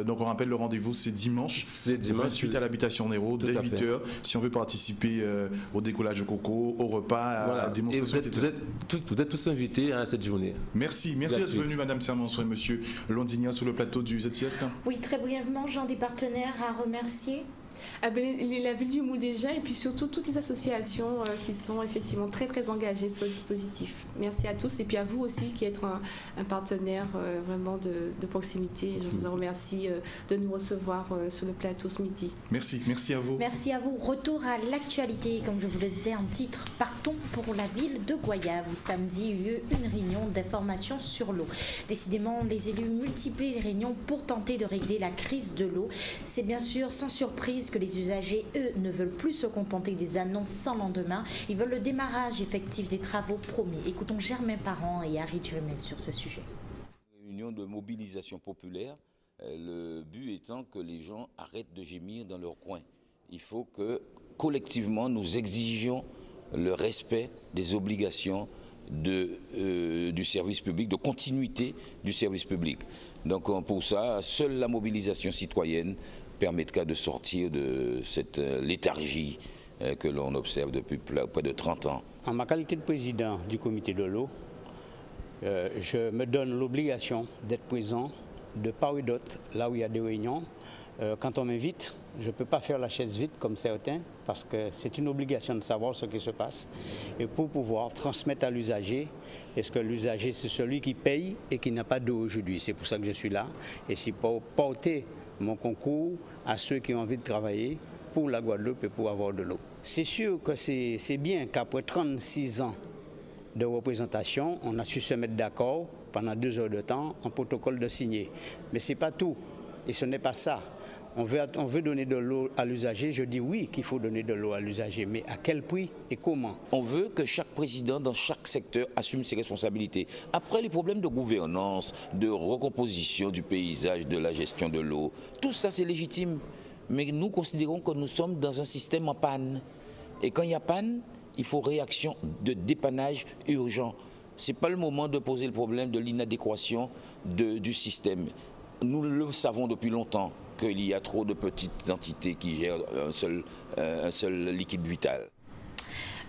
A: donc on rappelle le rendez-vous, c'est dimanche 28 à l'habitation Néraud, dès 8h, si on veut participer au décollage de coco, au repas, à la démonstration.
G: Vous êtes tous invités à cette journée.
A: Merci d'être venu, Madame Sermonceau et Monsieur Landini sur le plateau du Z-7.
B: Oui, très brièvement, Jean, des partenaires à remercier.
F: La ville du Moule déjà, et puis surtout toutes les associations qui sont effectivement très très engagées sur le dispositif. Merci à tous et puis à vous aussi qui êtes un partenaire vraiment de proximité. Je vous remercie de nous recevoir sur le plateau ce midi.
A: Merci à vous.
B: Merci à vous. Retour à l'actualité, comme je vous le disais en titre, partons pour la ville de Goyave où samedi eut lieu une réunion d'information sur l'eau. Décidément, les élus multiplient les réunions pour tenter de régler la crise de l'eau. C'est bien sûr sans surprise que les usagers, eux, ne veulent plus se contenter des annonces sans lendemain. Ils veulent le démarrage effectif des travaux promis. Écoutons Germain Parent et Harry Duhamel sur ce sujet.
H: Réunion de mobilisation populaire, le but étant que les gens arrêtent de gémir dans leur coin. Il faut que collectivement nous exigions le respect des obligations du service public, de continuité du service public. Donc pour ça, seule la mobilisation citoyenne permettra de sortir de cette léthargie que l'on observe depuis près de 30 ans.
I: En ma qualité de président du comité de l'eau, je me donne l'obligation d'être présent de part et d'autre, là où il y a des réunions. Quand on m'invite, je ne peux pas faire la chaise vide comme certains, parce que c'est une obligation de savoir ce qui se passe. Et pour pouvoir transmettre à l'usager, parce que l'usager c'est celui qui paye et qui n'a pas d'eau aujourd'hui. C'est pour ça que je suis là. Et c'est pour porter mon concours à ceux qui ont envie de travailler pour la Guadeloupe et pour avoir de l'eau. C'est sûr que c'est bien qu'après 36 ans de représentation, on a su se mettre d'accord pendant 2 heures de temps en protocole de signer. Mais ce n'est pas tout. Et ce n'est pas ça. On veut donner de l'eau à l'usager. Je dis oui qu'il faut donner de l'eau à l'usager, mais à quel prix et comment?
H: On veut que chaque président dans chaque secteur assume ses responsabilités. Après, les problèmes de gouvernance, de recomposition du paysage, de la gestion de l'eau, tout ça c'est légitime. Mais nous considérons que nous sommes dans un système en panne. Et quand il y a panne, il faut réaction de dépannage urgent. Ce n'est pas le moment de poser le problème de l'inadéquation du système. Nous le savons depuis longtemps qu'il y a trop de petites entités qui gèrent un seul liquide vital.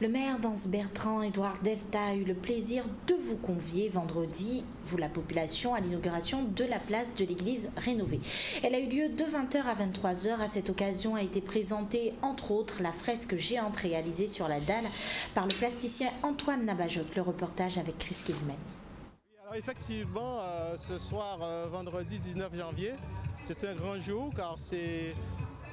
B: Le maire d'Anse-Bertrand, Édouard Delta, a eu le plaisir de vous convier vendredi, vous la population, à l'inauguration de la place de l'église rénovée. Elle a eu lieu de 20h à 23h. À cette occasion a été présentée, entre autres, la fresque géante réalisée sur la dalle par le plasticien Antoine Nabajotte. Le reportage avec Chris Kilmani.
J: Alors effectivement, ce soir, vendredi 19 janvier, c'est un grand jour car c'est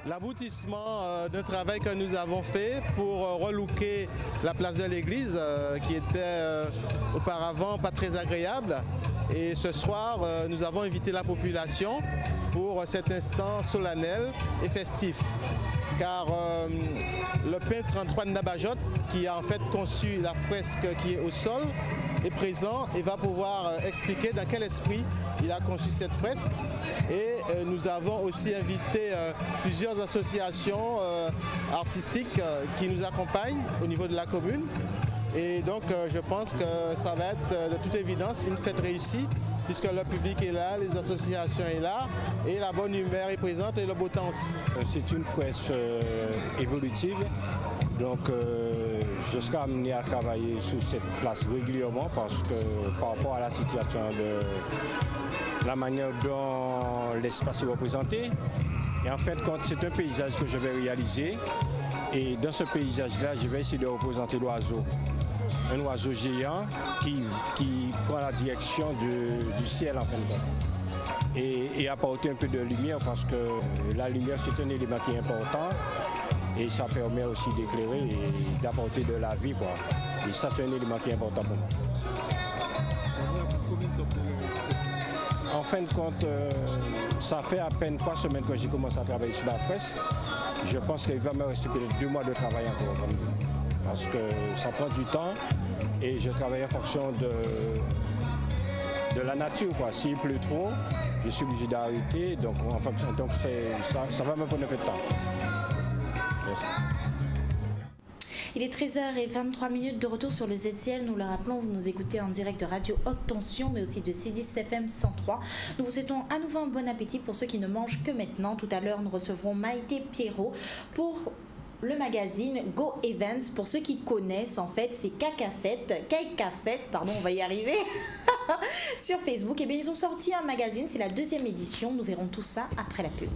J: l'aboutissement d'un travail que nous avons fait pour relooker la place de l'église qui était auparavant pas très agréable. Et ce soir, nous avons invité la population pour cet instant solennel et festif. Car le peintre Antoine Nabajotte, qui a en fait conçu la fresque qui est au sol, est présent et va pouvoir expliquer dans quel esprit il a conçu cette fresque. Et nous avons aussi invité plusieurs associations artistiques qui nous accompagnent au niveau de la commune. Et donc je pense que ça va être de toute évidence une fête réussie, puisque le public est là, les associations sont là, et la bonne humeur est présente et le beau temps aussi.
K: C'est une fresque évolutive, donc je serai amené à travailler sur cette place régulièrement parce que par rapport à la situation de la manière dont l'espace est représenté, et en fait c'est un paysage que je vais réaliser, et dans ce paysage-là, je vais essayer de représenter l'oiseau. Un oiseau géant qui prend la direction du ciel en fin de compte. Et apporter un peu de lumière parce que la lumière c'est un élément qui est important et ça permet aussi d'éclairer et d'apporter de la vie, quoi. Et ça c'est un élément qui est important pour moi. En fin de compte, ça fait à peine 3 semaines que j'ai commencé à travailler sur la fresque. Je pense qu'il va me rester peut-être 2 mois de travail encore. Parce que ça prend du temps et je travaille en fonction de la nature. S'il pleut trop, je suis obligé d'arrêter, donc ça va me prendre un peu de temps. Merci.
B: Il est 13h23 de retour sur le ZCL. Nous le rappelons, vous nous écoutez en direct de Radio Haute Tension, mais aussi de C10 FM 103. Nous vous souhaitons à nouveau un bon appétit pour ceux qui ne mangent que maintenant. Tout à l'heure, nous recevrons Maïté Pierrot pour le magazine Go Events. Pour ceux qui connaissent, en fait, c'est Kaikafet, pardon, on va y arriver, sur Facebook. Et bien, ils ont sorti un magazine, c'est la 2e édition. Nous verrons tout ça après la pub.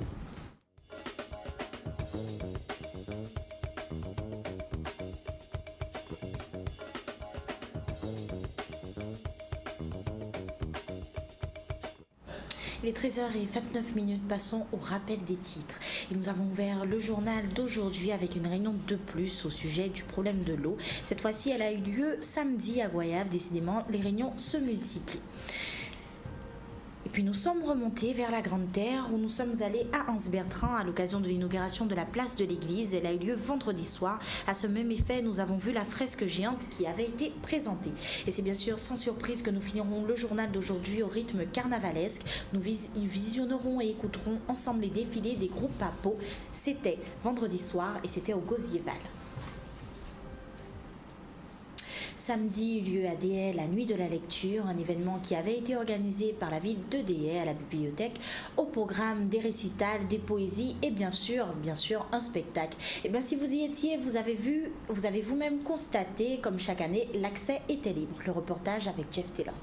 B: Il est 13h29, passons au rappel des titres. Et nous avons ouvert le journal d'aujourd'hui avec une réunion de plus au sujet du problème de l'eau. Cette fois-ci, elle a eu lieu samedi à Goyave. Décidément, les réunions se multiplient. Et puis nous sommes remontés vers la Grande Terre où nous sommes allés à Anse-Bertrand à l'occasion de l'inauguration de la place de l'église. Elle a eu lieu vendredi soir. À ce même effet, nous avons vu la fresque géante qui avait été présentée. Et c'est bien sûr sans surprise que nous finirons le journal d'aujourd'hui au rythme carnavalesque. Nous visionnerons et écouterons ensemble les défilés des groupes à Pau. C'était vendredi soir et c'était au Gozieval. Samedi eut lieu à Déhay la nuit de la lecture, un événement qui avait été organisé par la ville de Déhay à la bibliothèque. Au programme des récitals, des poésies et bien sûr un spectacle. Et bien si vous y étiez, vous avez vous-même constaté, comme chaque année, l'accès était libre. Le reportage avec Jeff Taylor.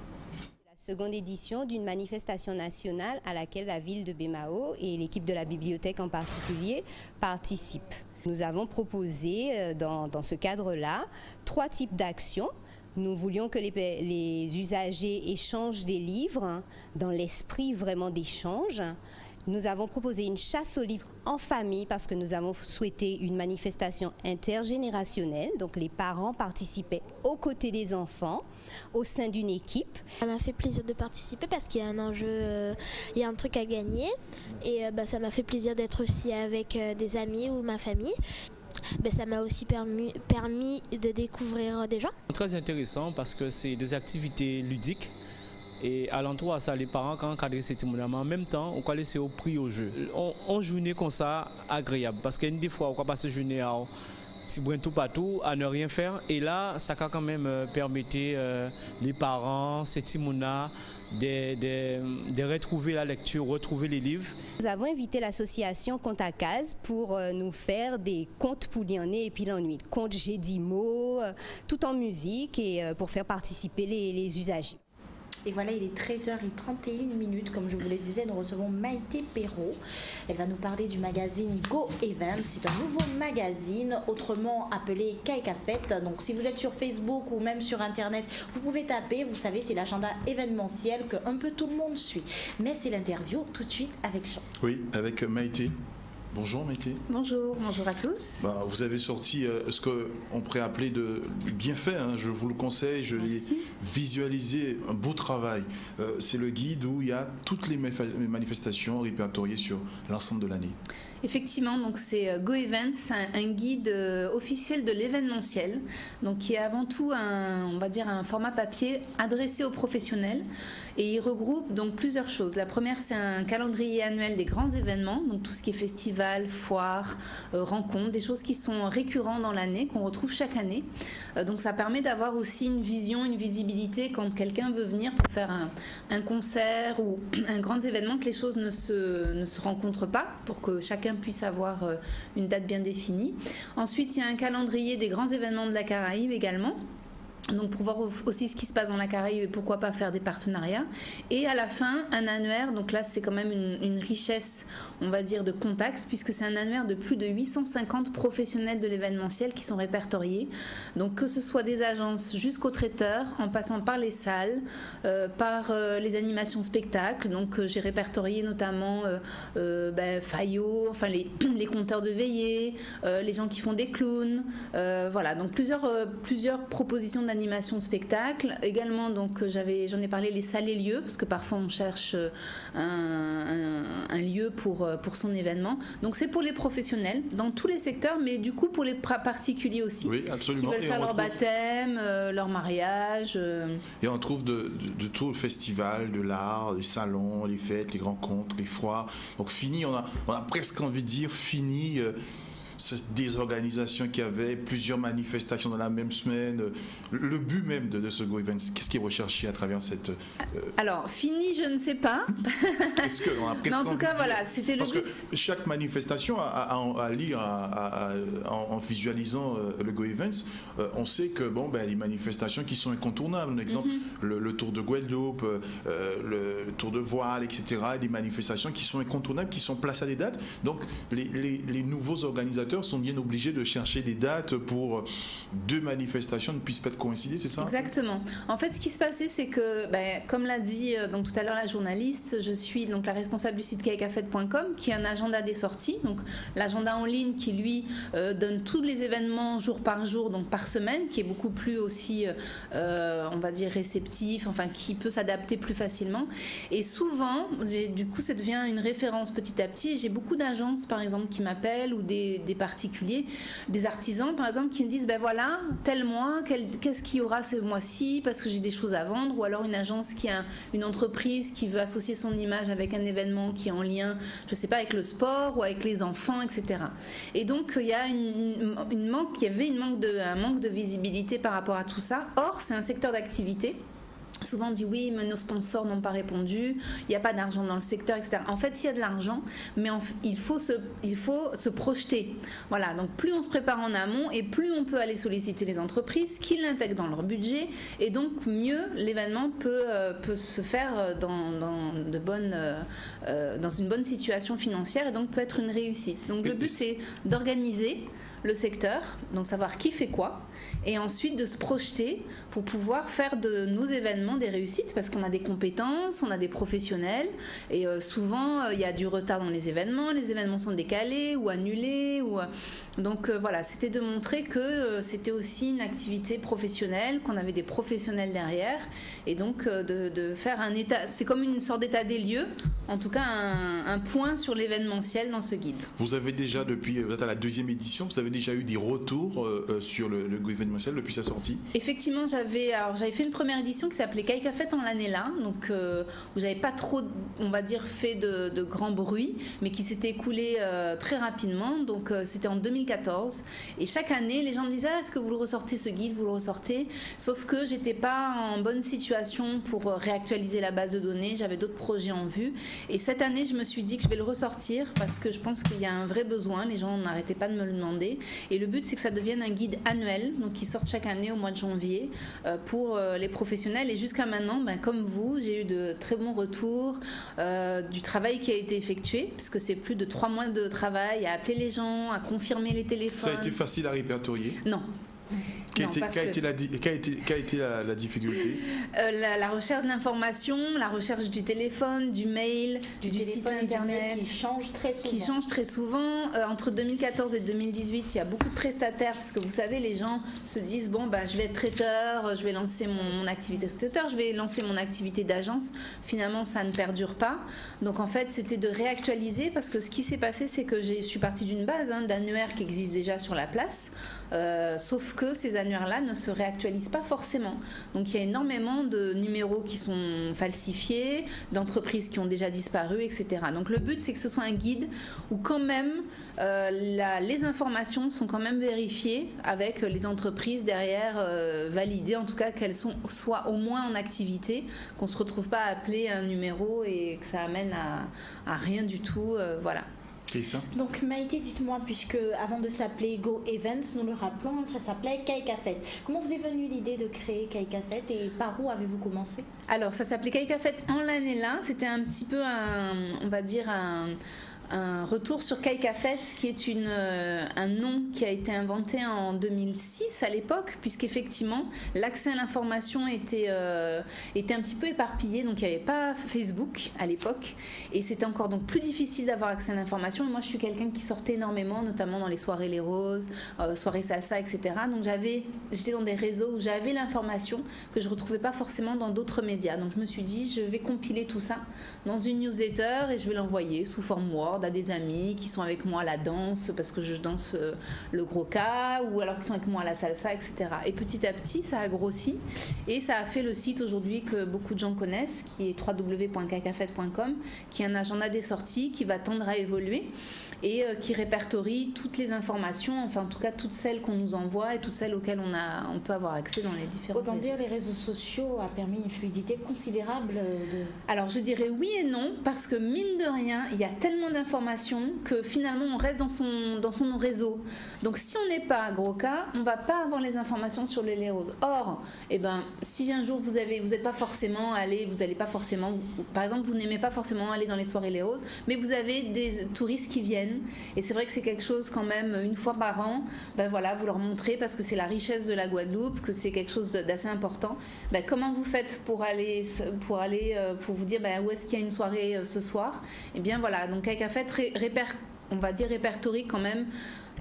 L: La seconde édition d'une manifestation nationale à laquelle la ville de Bémao et l'équipe de la bibliothèque en particulier participent. Nous avons proposé dans ce cadre-là 3 types d'actions. Nous voulions que les usagers échangent des livres dans l'esprit vraiment d'échange. Nous avons proposé une chasse aux livres en famille parce que nous avons souhaité une manifestation intergénérationnelle. Donc les parents participaient aux côtés des enfants au sein d'une équipe.
M: Ça m'a fait plaisir de participer parce qu'il y a un enjeu, il y a un truc à gagner. Et ça m'a fait plaisir d'être aussi avec des amis ou ma famille. Ça m'a aussi permis de découvrir des gens.
N: Très intéressant parce que c'est des activités ludiques. Et à l'entour à ça, les parents, quand encadrer ces témoignages, en même temps, on va laisser au prix au jeu. On journée comme ça agréable parce qu'il y a des fois, on va passer journée petit brin tout partout, à ne rien faire. Et là, ça a quand même permis les parents, ces petits mounas, de retrouver la lecture, retrouver les livres.
L: Nous avons invité l'association Conte à Case pour nous faire des contes pour l'année et puis l'ennui. Contes Gédimo, tout en musique et pour faire participer les usagers.
B: Et voilà, il est 13h31, comme je vous le disais, nous recevons Maïté Perrault. Elle va nous parler du magazine Go Events. C'est un nouveau magazine, autrement appelé Kaikafet. Donc si vous êtes sur Facebook ou même sur Internet, vous pouvez taper, vous savez, c'est l'agenda événementiel que un peu tout le monde suit. Mais c'est l'interview tout de suite avec Jean.
A: Oui, avec Maïté. Bonjour Maïté.
O: Bonjour à tous.
A: Vous avez sorti ce qu'on pourrait appeler de bienfait, hein, je vous le conseille, je l'ai visualisé, un beau travail. C'est le guide où il y a toutes les manifestations répertoriées sur l'ensemble de l'année.
O: Effectivement, donc c'est Go Events, un guide officiel de l'événementiel, donc qui est avant tout un format papier adressé aux professionnels, et il regroupe donc plusieurs choses. La première, c'est un calendrier annuel des grands événements, donc tout ce qui est festival, foire, rencontres, des choses qui sont récurrentes dans l'année, qu'on retrouve chaque année. Donc ça permet d'avoir aussi une vision, une visibilité quand quelqu'un veut venir pour faire un concert ou un grand événement, que les choses ne se rencontrent pas, pour que chacun puisse avoir une date bien définie. Ensuite, il y a un calendrier des grands événements de la Caraïbe également. Donc pour voir aussi ce qui se passe dans la Caraïbe et pourquoi pas faire des partenariats. Et à la fin, un annuaire, donc là c'est quand même une richesse, on va dire, de contacts, puisque c'est un annuaire de plus de 850 professionnels de l'événementiel qui sont répertoriés. Donc que ce soit des agences jusqu'aux traiteurs, en passant par les salles, par les animations spectacles. Donc j'ai répertorié notamment Fayot, enfin les compteurs de veillée, les gens qui font des clowns, voilà, donc plusieurs propositions d'animation de spectacle. Également, donc j'en ai parlé, les salles et lieux, parce que parfois on cherche un lieu pour son événement. Donc c'est pour les professionnels dans tous les secteurs, mais du coup pour les particuliers aussi,
A: oui, absolument,
O: qui veulent faire leur baptême, leur mariage.
A: Et on trouve de tout le festival, de l'art, les salons, les fêtes, les rencontres, les foires. Donc fini, on a presque envie de dire fini cette désorganisation qu'il y avait, plusieurs manifestations dans la même semaine. Le but même de ce Go Events, qu'est-ce qui est recherché à travers cette...
O: Alors, fini, je ne sais pas.
A: Est-ce que on a presque
O: en tout cas, voilà, c'était le but.
A: Parce que chaque manifestation, à lire, en visualisant le Go Events, on sait que les manifestations qui sont incontournables, par exemple, le Tour de Guadeloupe, le Tour de Voile, etc., des manifestations qui sont incontournables, qui sont placées à des dates. Donc, les nouveaux organisateurs sont bien obligés de chercher des dates pour deux manifestations ne puissent pas coïncider, c'est ça?
O: Exactement. En fait, ce qui se passait, c'est que, comme l'a dit donc, tout à l'heure la journaliste, je suis donc la responsable du site kaikafet.com, qui est un agenda des sorties, donc l'agenda en ligne qui, lui, donne tous les événements jour par jour, donc par semaine, qui est beaucoup plus aussi, on va dire, réceptif, enfin, qui peut s'adapter plus facilement. Et souvent, du coup, ça devient une référence petit à petit. Et j'ai beaucoup d'agences, par exemple, qui m'appellent, ou des particuliers, des artisans par exemple, qui me disent voilà, tel mois, qu'est-ce qu'il y aura ce mois-ci parce que j'ai des choses à vendre, ou alors une agence qui a une entreprise qui veut associer son image avec un événement qui est en lien, je sais pas, avec le sport ou avec les enfants, etc. Et donc il y a un manque de visibilité par rapport à tout ça. Or, c'est un secteur d'activité. Souvent on dit oui, mais nos sponsors n'ont pas répondu, il n'y a pas d'argent dans le secteur, etc. En fait, il y a de l'argent, mais il faut se projeter. Voilà, donc plus on se prépare en amont et plus on peut aller solliciter les entreprises qui l'intègrent dans leur budget, et donc mieux l'événement peut se faire dans une bonne situation financière, et donc peut être une réussite. Donc le but, c'est d'organiser le secteur, donc savoir qui fait quoi, et ensuite de se projeter pour pouvoir faire de nos événements des réussites, parce qu'on a des compétences, on a des professionnels, et souvent il y a du retard dans les événements sont décalés ou annulés, donc voilà, c'était de montrer que c'était aussi une activité professionnelle, qu'on avait des professionnels derrière, et donc de faire un état, c'est comme une sorte d'état des lieux, en tout cas un point sur l'événementiel dans ce guide.
A: Vous avez déjà, vous êtes à la 2e édition, vous avez avez déjà eu des retours sur le Go événementiel depuis sa sortie?
O: Effectivement, j'avais fait une première édition qui s'appelait Kaika Fête en l'année là, donc où j'avais pas trop, on va dire, fait de grand bruit, mais qui s'était écoulé très rapidement. Donc c'était en 2014. Et chaque année, les gens me disaient est-ce que vous le ressortez ce guide, vous le ressortez? Sauf que j'étais pas en bonne situation pour réactualiser la base de données. J'avais d'autres projets en vue. Et cette année, je me suis dit que je vais le ressortir parce que je pense qu'il y a un vrai besoin. Les gens n'arrêtaient pas de me le demander. Et le but, c'est que ça devienne un guide annuel, donc qui sort chaque année au mois de janvier pour les professionnels. Et jusqu'à maintenant, comme vous, j'ai eu de très bons retours du travail qui a été effectué, parce que c'est plus de 3 mois de travail à appeler les gens, à confirmer les téléphones.
A: Ça a été facile à répertorier?
O: Non.
A: Quelle a été la difficulté?
O: La recherche d'informations, la recherche du téléphone, du mail, du site internet
B: qui change très souvent.
O: Qui change très souvent. Entre 2014 et 2018, il y a beaucoup de prestataires parce que vous savez, les gens se disent bon, je vais être traiteur, je vais lancer mon activité de traiteur, je vais lancer mon activité d'agence. Finalement, ça ne perdure pas. Donc en fait, c'était de réactualiser parce que ce qui s'est passé, c'est que je suis partie d'une base d'annuaires qui existe déjà sur la place. Sauf que ces annuaires-là ne se réactualisent pas forcément. Donc il y a énormément de numéros qui sont falsifiés, d'entreprises qui ont déjà disparu, etc. Donc le but, c'est que ce soit un guide où quand même les informations sont quand même vérifiées avec les entreprises derrière, validées, en tout cas qu'elles soient au moins en activité, qu'on ne se retrouve pas à appeler un numéro et que ça amène à rien du tout. Voilà.
B: Donc Maïté, dites-moi, puisque avant de s'appeler Go Events, nous le rappelons, ça s'appelait Kaika Fête. Comment vous est venue l'idée de créer Kaika Fête et par où avez-vous commencé?
O: Alors ça s'appelait Kaika Fête en l'année là, c'était un petit peu on va dire un retour sur Kaika Fête, qui est un nom qui a été inventé en 2006 à l'époque, puisqu'effectivement l'accès à l'information était un petit peu éparpillé, donc il n'y avait pas Facebook à l'époque et c'était encore donc plus difficile d'avoir accès à l'information. Et moi je suis quelqu'un qui sortait énormément, notamment dans les soirées Les Roses, soirées salsa, etc. Donc j'étais dans des réseaux où j'avais l'information que je ne retrouvais pas forcément dans d'autres médias. Donc je me suis dit je vais compiler tout ça dans une newsletter et je vais l'envoyer sous forme Word à des amis qui sont avec moi à la danse parce que je danse le gros cas, ou alors qui sont avec moi à la salsa, etc. Et petit à petit ça a grossi et ça a fait le site aujourd'hui que beaucoup de gens connaissent, qui est www.kaikafete.com, qui est un agenda des sorties qui va tendre à évoluer et qui répertorie toutes les informations, enfin en tout cas toutes celles qu'on nous envoie et toutes celles auxquelles on peut avoir accès dans les différents
B: réseaux. Autant dire, les réseaux sociaux a permis une fluidité considérable
O: Alors je dirais oui et non, parce que mine de rien, il y a tellement d'informations que finalement on reste dans son réseau. Donc si on n'est pas gros cas, on va pas avoir les informations sur les roses. Or, si un jour vous n'êtes pas forcément allé, vous allez pas forcément, par exemple vous n'aimez pas forcément aller dans les soirées Les Roses, mais vous avez des touristes qui viennent, et c'est vrai que c'est quelque chose quand même une fois par an, vous leur montrez parce que c'est la richesse de la Guadeloupe, que c'est quelque chose d'assez important. Comment vous faites pour vous dire où est-ce qu'il y a une soirée ce soir? Et bien voilà, donc Kaika Fête on va dire répertorie quand même,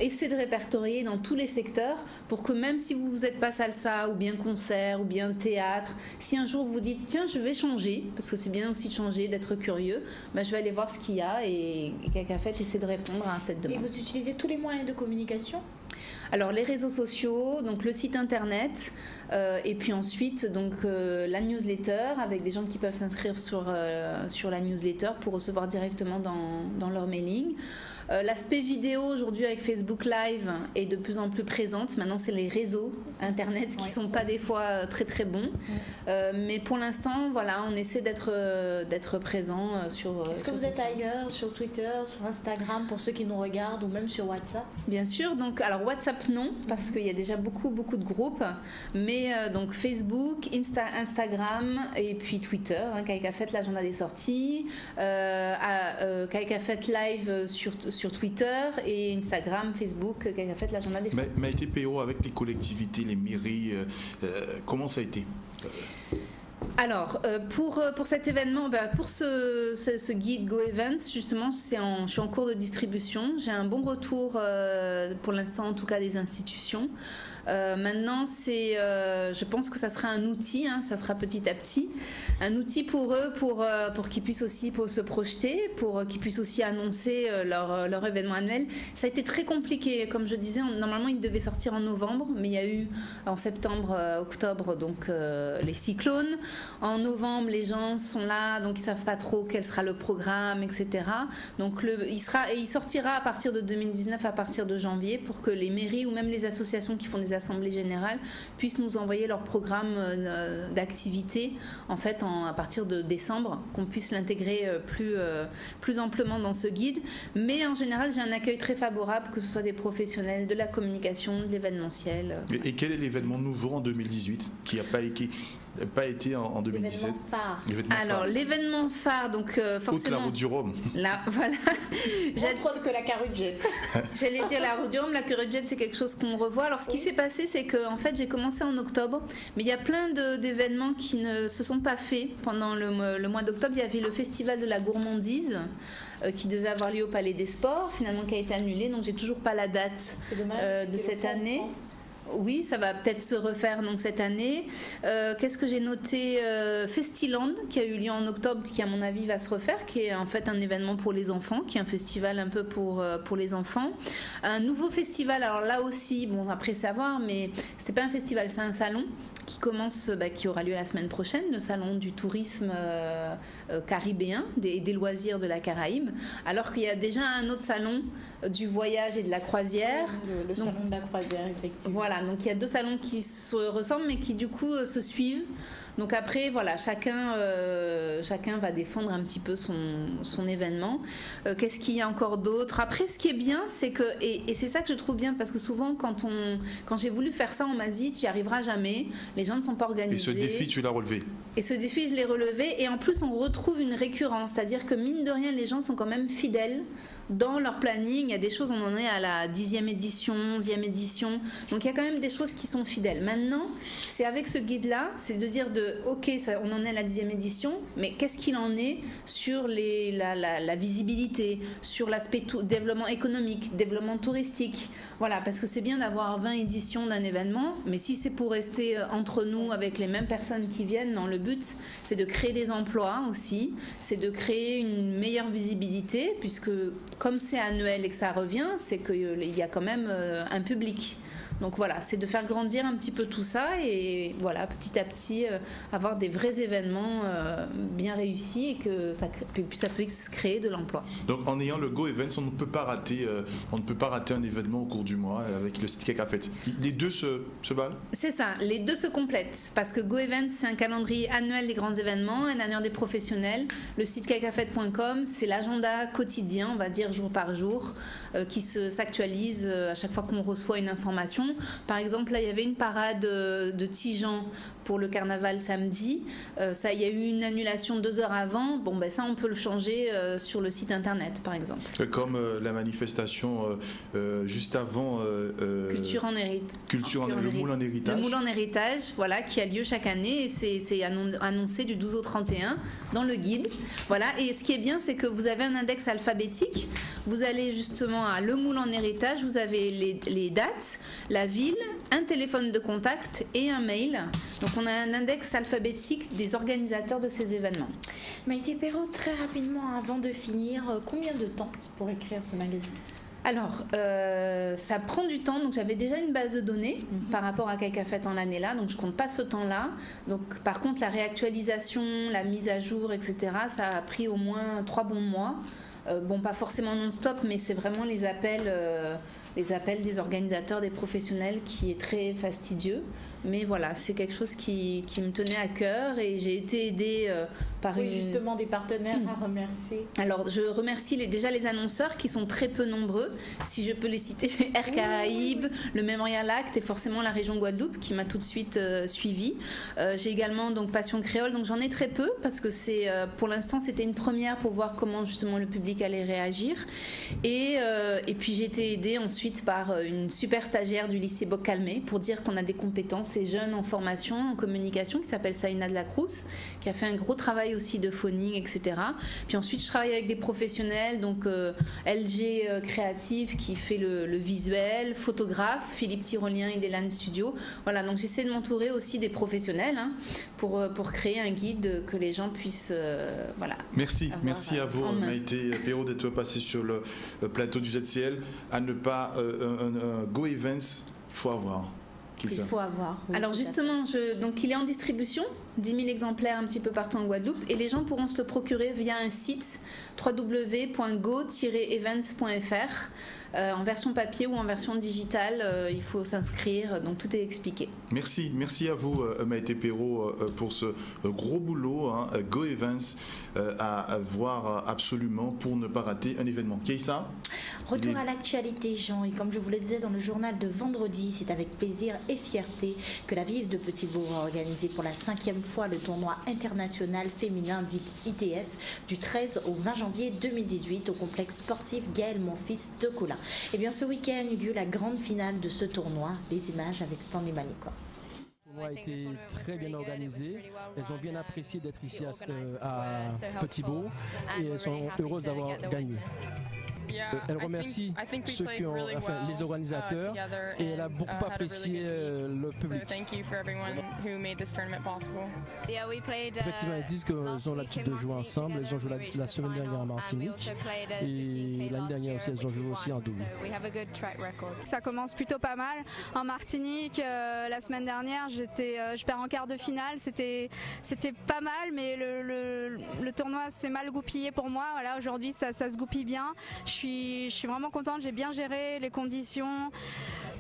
O: essaie de répertorier dans tous les secteurs pour que même si vous n'êtes pas salsa ou bien concert ou bien théâtre, si un jour vous dites tiens je vais changer, parce que c'est bien aussi de changer, d'être curieux, je vais aller voir ce qu'il y a, et Kaika Fête essaie de répondre à cette demande.
B: Et vous utilisez tous les moyens de communication?
O: Alors les réseaux sociaux, donc le site internet, et puis ensuite donc la newsletter avec des gens qui peuvent s'inscrire sur la newsletter pour recevoir directement dans leur mailing. L'aspect vidéo aujourd'hui avec Facebook Live est de plus en plus présente. Maintenant, c'est les réseaux internet qui sont pas des fois très très bons. Mais pour l'instant, voilà, on essaie d'être présent sur.
B: Est-ce que vous êtes ailleurs, sur Twitter, sur Instagram, pour ceux qui nous regardent, ou même sur WhatsApp?
O: Bien sûr. Donc, alors WhatsApp non, parce qu'il y a déjà beaucoup de groupes. Mais donc Facebook, Instagram et puis Twitter. Kaika Fête, l'agenda des sorties. Kaika Fête Live sur Twitter et Instagram, Facebook, Kaika Fête, l'agenda des sorties.
A: Maïté PO, avec les collectivités, les mairies, comment ça a été?
O: Alors, pour cet événement, pour ce guide Go Events, justement, je suis en cours de distribution. J'ai un bon retour, pour l'instant, en tout cas, des institutions. Maintenant, je pense que ça sera un outil, ça sera petit à petit, un outil pour eux, pour qu'ils puissent aussi se projeter, pour qu'ils puissent aussi annoncer leur événement annuel. Ça a été très compliqué, comme je disais, normalement il devait sortir en novembre, mais il y a eu en septembre, octobre, donc les cyclones. En novembre, les gens sont là, donc ils savent pas trop quel sera le programme, etc. Donc il sortira à partir de 2019, à partir de janvier, pour que les mairies ou même les associations qui font des assemblées générales puissent nous envoyer leur programme d'activité en fait à partir de décembre, qu'on puisse l'intégrer plus amplement dans ce guide. Mais en général, j'ai un accueil très favorable, que ce soit des professionnels de la communication, de l'événementiel.
A: Et quel est l'événement nouveau en 2018 qui n'a pas été en 2017?
O: L'événement phare, donc forcément.
A: La route du Rhum.
O: Là, voilà.
B: Autre autre que la Carudjet.
O: J'allais dire la route du Rhum, la Carudjet, c'est quelque chose qu'on revoit. Alors, ce qui s'est passé, c'est que en fait, j'ai commencé en octobre, mais il y a plein d'événements qui ne se sont pas faits pendant le mois d'octobre. Il y avait le festival de la gourmandise qui devait avoir lieu au Palais des Sports, finalement qui a été annulé. Donc, j'ai toujours pas la date de cette année. Oui, ça va peut-être se refaire donc cette année. Qu'est-ce que j'ai noté? Festiland, qui a eu lieu en octobre, qui à mon avis va se refaire, qui est en fait un événement pour les enfants, qui est un festival un peu pour les enfants. Un nouveau festival, alors là aussi, bon après savoir, mais c'est pas un festival, c'est un salon qui commence, qui aura lieu la semaine prochaine, le salon du tourisme caribéen et des loisirs de la Caraïbe, alors qu'il y a déjà un autre salon du voyage et de la croisière.
B: Le salon de la croisière, effectivement.
O: Voilà, donc il y a deux salons qui se ressemblent mais qui du coup se suivent. Donc après, voilà, chacun va défendre un petit peu son événement. Qu'est-ce qu'il y a encore d'autre? Après, ce qui est bien, c'est que, et c'est ça que je trouve bien, parce que souvent, quand j'ai voulu faire ça, on m'a dit, tu n'y arriveras jamais, les gens ne sont pas organisés.
A: Et ce défi, tu l'as relevé? Et
O: ce défi, je l'ai relevé, et en plus, on retrouve une récurrence, c'est-à-dire que mine de rien, les gens sont quand même fidèles dans leur planning. Il y a des choses, on en est à la 10e édition, 11e édition, donc il y a quand même des choses qui sont fidèles. Maintenant, c'est avec ce guide-là, c'est de dire ok, on en est à la 10e édition, mais qu'est-ce qu'il en est sur la visibilité, sur l'aspect développement économique, développement touristique. Voilà, parce que c'est bien d'avoir 20 éditions d'un événement, mais si c'est pour rester entre nous avec les mêmes personnes qui viennent, non, le but, c'est de créer des emplois aussi, c'est de créer une meilleure visibilité, puisque comme c'est annuel et que ça revient, c'est qu'il y a quand même un public. Donc voilà, c'est de faire grandir un petit peu tout ça et voilà, petit à petit avoir des vrais événements bien réussis et que ça puisse créer de l'emploi.
A: Donc en ayant le Go Events, on ne peut pas rater un événement au cours du mois avec le site Cacafête. Les deux se valent? C'est
O: ça, les deux se complètent parce que Go Events, c'est un calendrier annuel des grands événements, un annuaire des professionnels. Le site cacafête.com, c'est l'agenda quotidien, on va dire jour par jour, qui s'actualise à chaque fois qu'on reçoit une information. Par exemple, là, il y avait une parade de Tijan pour le carnaval samedi. Ça, il y a eu une annulation 2 heures avant. Bon, ça, on peut le changer sur le site internet, par exemple.
A: Comme la manifestation juste avant.
O: Culture en héritage.
A: Le Moule en héritage.
O: Le Moule en héritage, voilà, qui a lieu chaque année et c'est annoncé du 12 au 31 dans le guide. Voilà. Et ce qui est bien, c'est que vous avez un index alphabétique. Vous allez justement à Le Moule en héritage. Vous avez les dates, la ville, un téléphone de contact et un mail. Donc on a un index alphabétique des organisateurs de ces événements.
B: Maïté Perrault, très rapidement avant de finir, combien de temps pour écrire ce magazine?
O: Alors, ça prend du temps. Donc, j'avais déjà une base de données par rapport à Cacafête en l'année-là. Donc, je compte pas ce temps-là. Donc, par contre, la réactualisation, la mise à jour, etc., ça a pris au moins 3 bons mois. Bon, pas forcément non-stop, mais c'est vraiment les appels des organisateurs, des professionnels qui est très fastidieux. Mais voilà, c'est quelque chose qui me tenait à cœur et j'ai été aidée par
B: justement des partenaires à remercier.
O: Alors, je remercie déjà les annonceurs qui sont très peu nombreux. Si je peux les citer, Air Caraïbes, le Mémorial Act et forcément la région Guadeloupe qui m'a tout de suite suivie. J'ai également donc Passion Créole, donc j'en ai très peu parce que pour l'instant c'était une première pour voir comment justement le public allait réagir. Et puis j'ai été aidée ensuite ensuite par une super stagiaire du lycée Boc-Calmé pour dire qu'on a des compétences et jeunes en formation, en communication, qui s'appelle Saïna de la Cruz, qui a fait un gros travail aussi de phoning, etc. Puis ensuite, je travaille avec des professionnels, donc LG Créatif qui fait le visuel, photographe, Philippe Tyrolien et Delan Studio. Voilà, donc j'essaie de m'entourer aussi des professionnels pour créer un guide que les gens puissent voilà.
A: Merci à vous Maïté Perrault d'être passé sur le plateau du ZCL. À ne pas Go Events, il faut avoir.
B: Il faut avoir. Oui,
O: alors justement, donc il est en distribution, 10 000 exemplaires un petit peu partout en Guadeloupe, et les gens pourront se le procurer via un site www.go-events.fr. En version papier ou en version digitale, il faut s'inscrire, donc tout est expliqué.
A: Merci à vous Maïté Perrault pour ce gros boulot, Go Events, à voir absolument pour ne pas rater un événement. Keïssa ?
B: Retour à l'actualité, Jean, et comme je vous le disais dans le journal de vendredi, c'est avec plaisir et fierté que la ville de Petit-Bourg a organisé pour la 5e fois le tournoi international féminin dit ITF du 13 au 20 janvier 2018 au complexe sportif Gaël Monfils de Colin. Et bien ce week-end eut lieu la grande finale de ce tournoi, les images avec Stanley Manicor.
P: Le tournoi a été très bien organisé. Elles ont bien apprécié d'être ici à Petit-Bourg et elles sont heureuses d'avoir gagné. Elle remercie ceux qui ont, les organisateurs, et elle a beaucoup apprécié le public. Effectivement, ils disent qu'ils ont l'habitude de jouer ensemble. Ils ont joué la semaine dernière en Martinique et l'année dernière aussi, ils ont joué aussi en double.
Q: Ça commence plutôt pas mal. En Martinique, la semaine dernière, je perds en quart de finale. C'était pas mal, mais le tournoi s'est mal goupillé pour moi. Voilà, aujourd'hui, ça se goupille bien. Je suis vraiment contente, j'ai bien géré les conditions.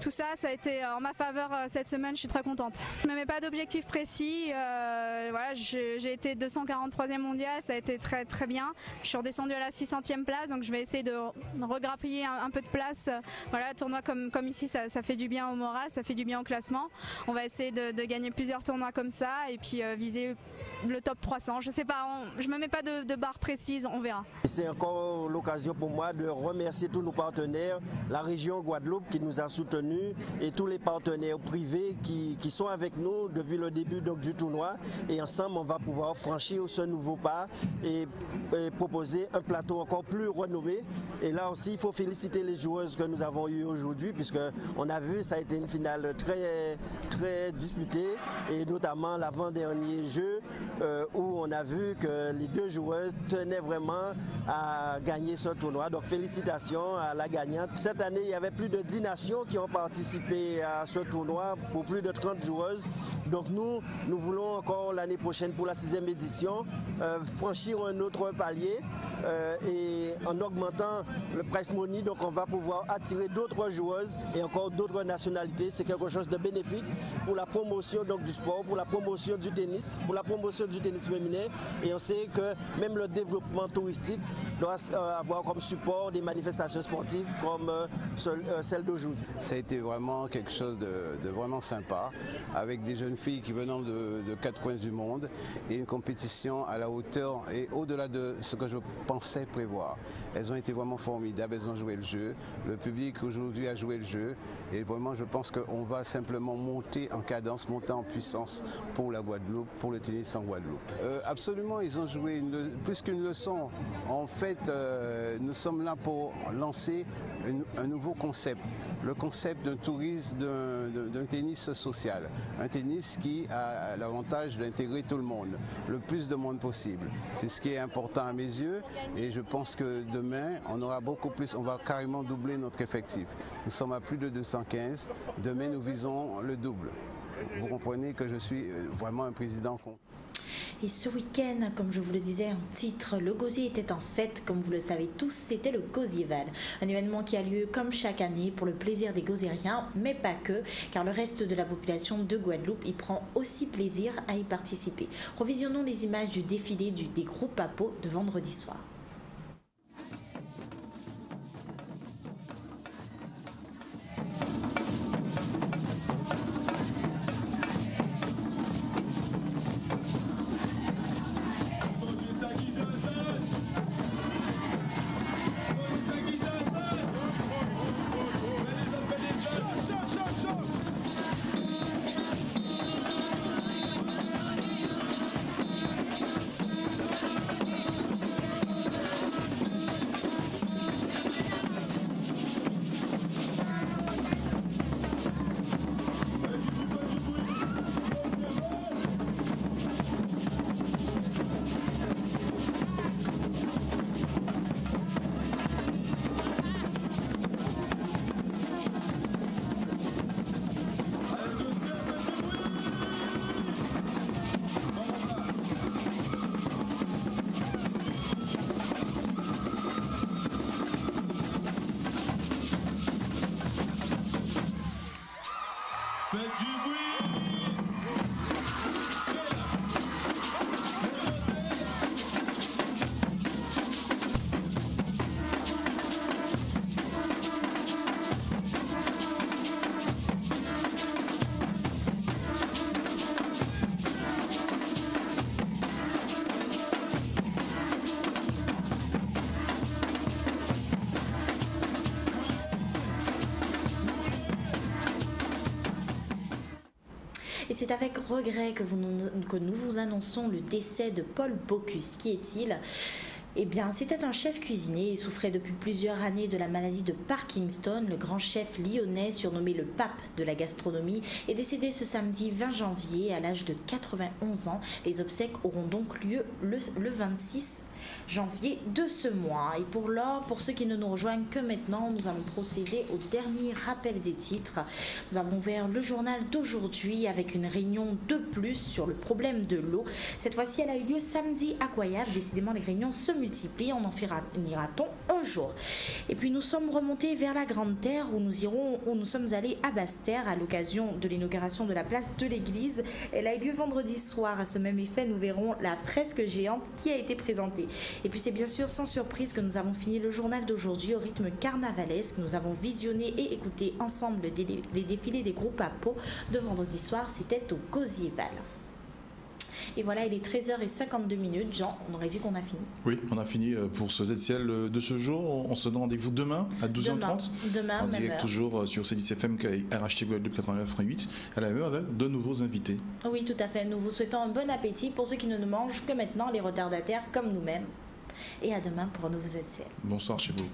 Q: Tout ça, ça a été en ma faveur cette semaine, je suis très contente. Je ne me mets pas d'objectif précis. Voilà, j'ai été 243e mondial, ça a été très très bien. Je suis redescendue à la 600e place, donc je vais essayer de regrappiller un peu de place. Voilà, tournoi comme ici, ça fait du bien au moral, ça fait du bien au classement. On va essayer de gagner plusieurs tournois comme ça et puis viser le top 300. Je sais pas, je me mets pas de barre précise, on verra.
R: C'est encore l'occasion pour moi de remercier tous nos partenaires, la région Guadeloupe qui nous a soutenus et tous les partenaires privés qui sont avec nous depuis le début du tournoi, et ensemble on va pouvoir franchir ce nouveau pas et proposer un plateau encore plus renommé. Et là aussi il faut féliciter les joueuses que nous avons eues aujourd'hui, puisque on a vu ça a été une finale très très disputée, et notamment l'avant-dernier jeu où on a vu que les deux joueuses tenaient vraiment à gagner ce tournoi. Donc félicitations à la gagnante. Cette année il y avait plus de 10 nations qui ont participé à ce tournoi pour plus de 30 joueuses. Donc nous voulons encore l'année prochaine pour la 6e édition franchir un autre palier et en augmentant le prize money, donc on va pouvoir attirer d'autres joueuses et encore d'autres nationalités. C'est quelque chose de bénéfique pour la promotion donc du sport, pour la promotion du tennis, pour la promotion du tennis féminin, et on sait que même le développement touristique doit avoir comme support des manifestations sportives comme celle d'aujourd'hui.
S: Ça a été vraiment quelque chose de vraiment sympa, avec des jeunes filles qui venaient de 4 coins du monde, et une compétition à la hauteur et au-delà de ce que je pensais prévoir. Elles ont été vraiment formidables, elles ont joué le jeu, le public aujourd'hui a joué le jeu, et vraiment je pense qu'on va simplement monter en cadence, monter en puissance pour la Guadeloupe, pour le tennis en Guadeloupe. Absolument, ils ont joué plus qu'une leçon. En fait, nous sommes là pour lancer un nouveau concept, le concept d'un tourisme, d'un tennis social, un tennis qui a l'avantage d'intégrer tout le monde, le plus de monde possible. C'est ce qui est important à mes yeux, et je pense que demain on aura beaucoup plus, on va carrément doubler notre effectif. Nous sommes à plus de 215, demain nous visons le double. Vous comprenez que je suis vraiment un président content.
B: Et ce week-end, comme je vous le disais en titre, le gosier était en fête, comme vous le savez tous, c'était le Gosierval. Un événement qui a lieu comme chaque année pour le plaisir des Gosiériens, mais pas que, car le reste de la population de Guadeloupe y prend aussi plaisir à y participer. Revisionnons les images du défilé des groupes à peau de vendredi soir. Et c'est avec regret que nous vous annonçons le décès de Paul Bocuse. Qui est-il ? Eh bien, c'était un chef cuisinier. Il souffrait depuis plusieurs années de la maladie de Parkinson. Le grand chef lyonnais, surnommé le pape de la gastronomie, est décédé ce samedi 20 janvier à l'âge de 91 ans. Les obsèques auront donc lieu le 26 janvier de ce mois. Et pour l'heure, pour ceux qui ne nous rejoignent que maintenant, nous allons procéder au dernier rappel des titres. Nous avons ouvert le journal d'aujourd'hui avec une réunion de plus sur le problème de l'eau. Cette fois-ci, elle a eu lieu samedi à Goyave. Décidément, les réunions se multiplient. On en finira-t-on un jour. Et puis, nous sommes remontés vers la Grande Terre où nous sommes allés à Basse-Terre à l'occasion de l'inauguration de la place de l'église. Elle a eu lieu vendredi soir. À ce même effet, nous verrons la fresque géante qui a été présentée. Et puis c'est bien sûr sans surprise que nous avons fini le journal d'aujourd'hui au rythme carnavalesque. Nous avons visionné et écouté ensemble les défilés des groupes à Pau de vendredi soir. C'était au Gauzival. Et voilà, il est 13h52. Jean, on aurait dit qu'on a fini.
A: Oui, on a fini pour ce ZCL de ce jour. On se donne rendez-vous demain à 12h30.
B: Demain,
A: en
B: même
A: direct
B: heure.
A: Toujours sur C10FM RHT Guadeloupe 89.8. À la même heure avec de nouveaux invités.
B: Oui, tout à fait. Nous vous souhaitons un bon appétit pour ceux qui ne mangent que maintenant, les retardataires comme nous-mêmes. Et à demain pour un nouveau ZCL.
A: Bonsoir chez vous.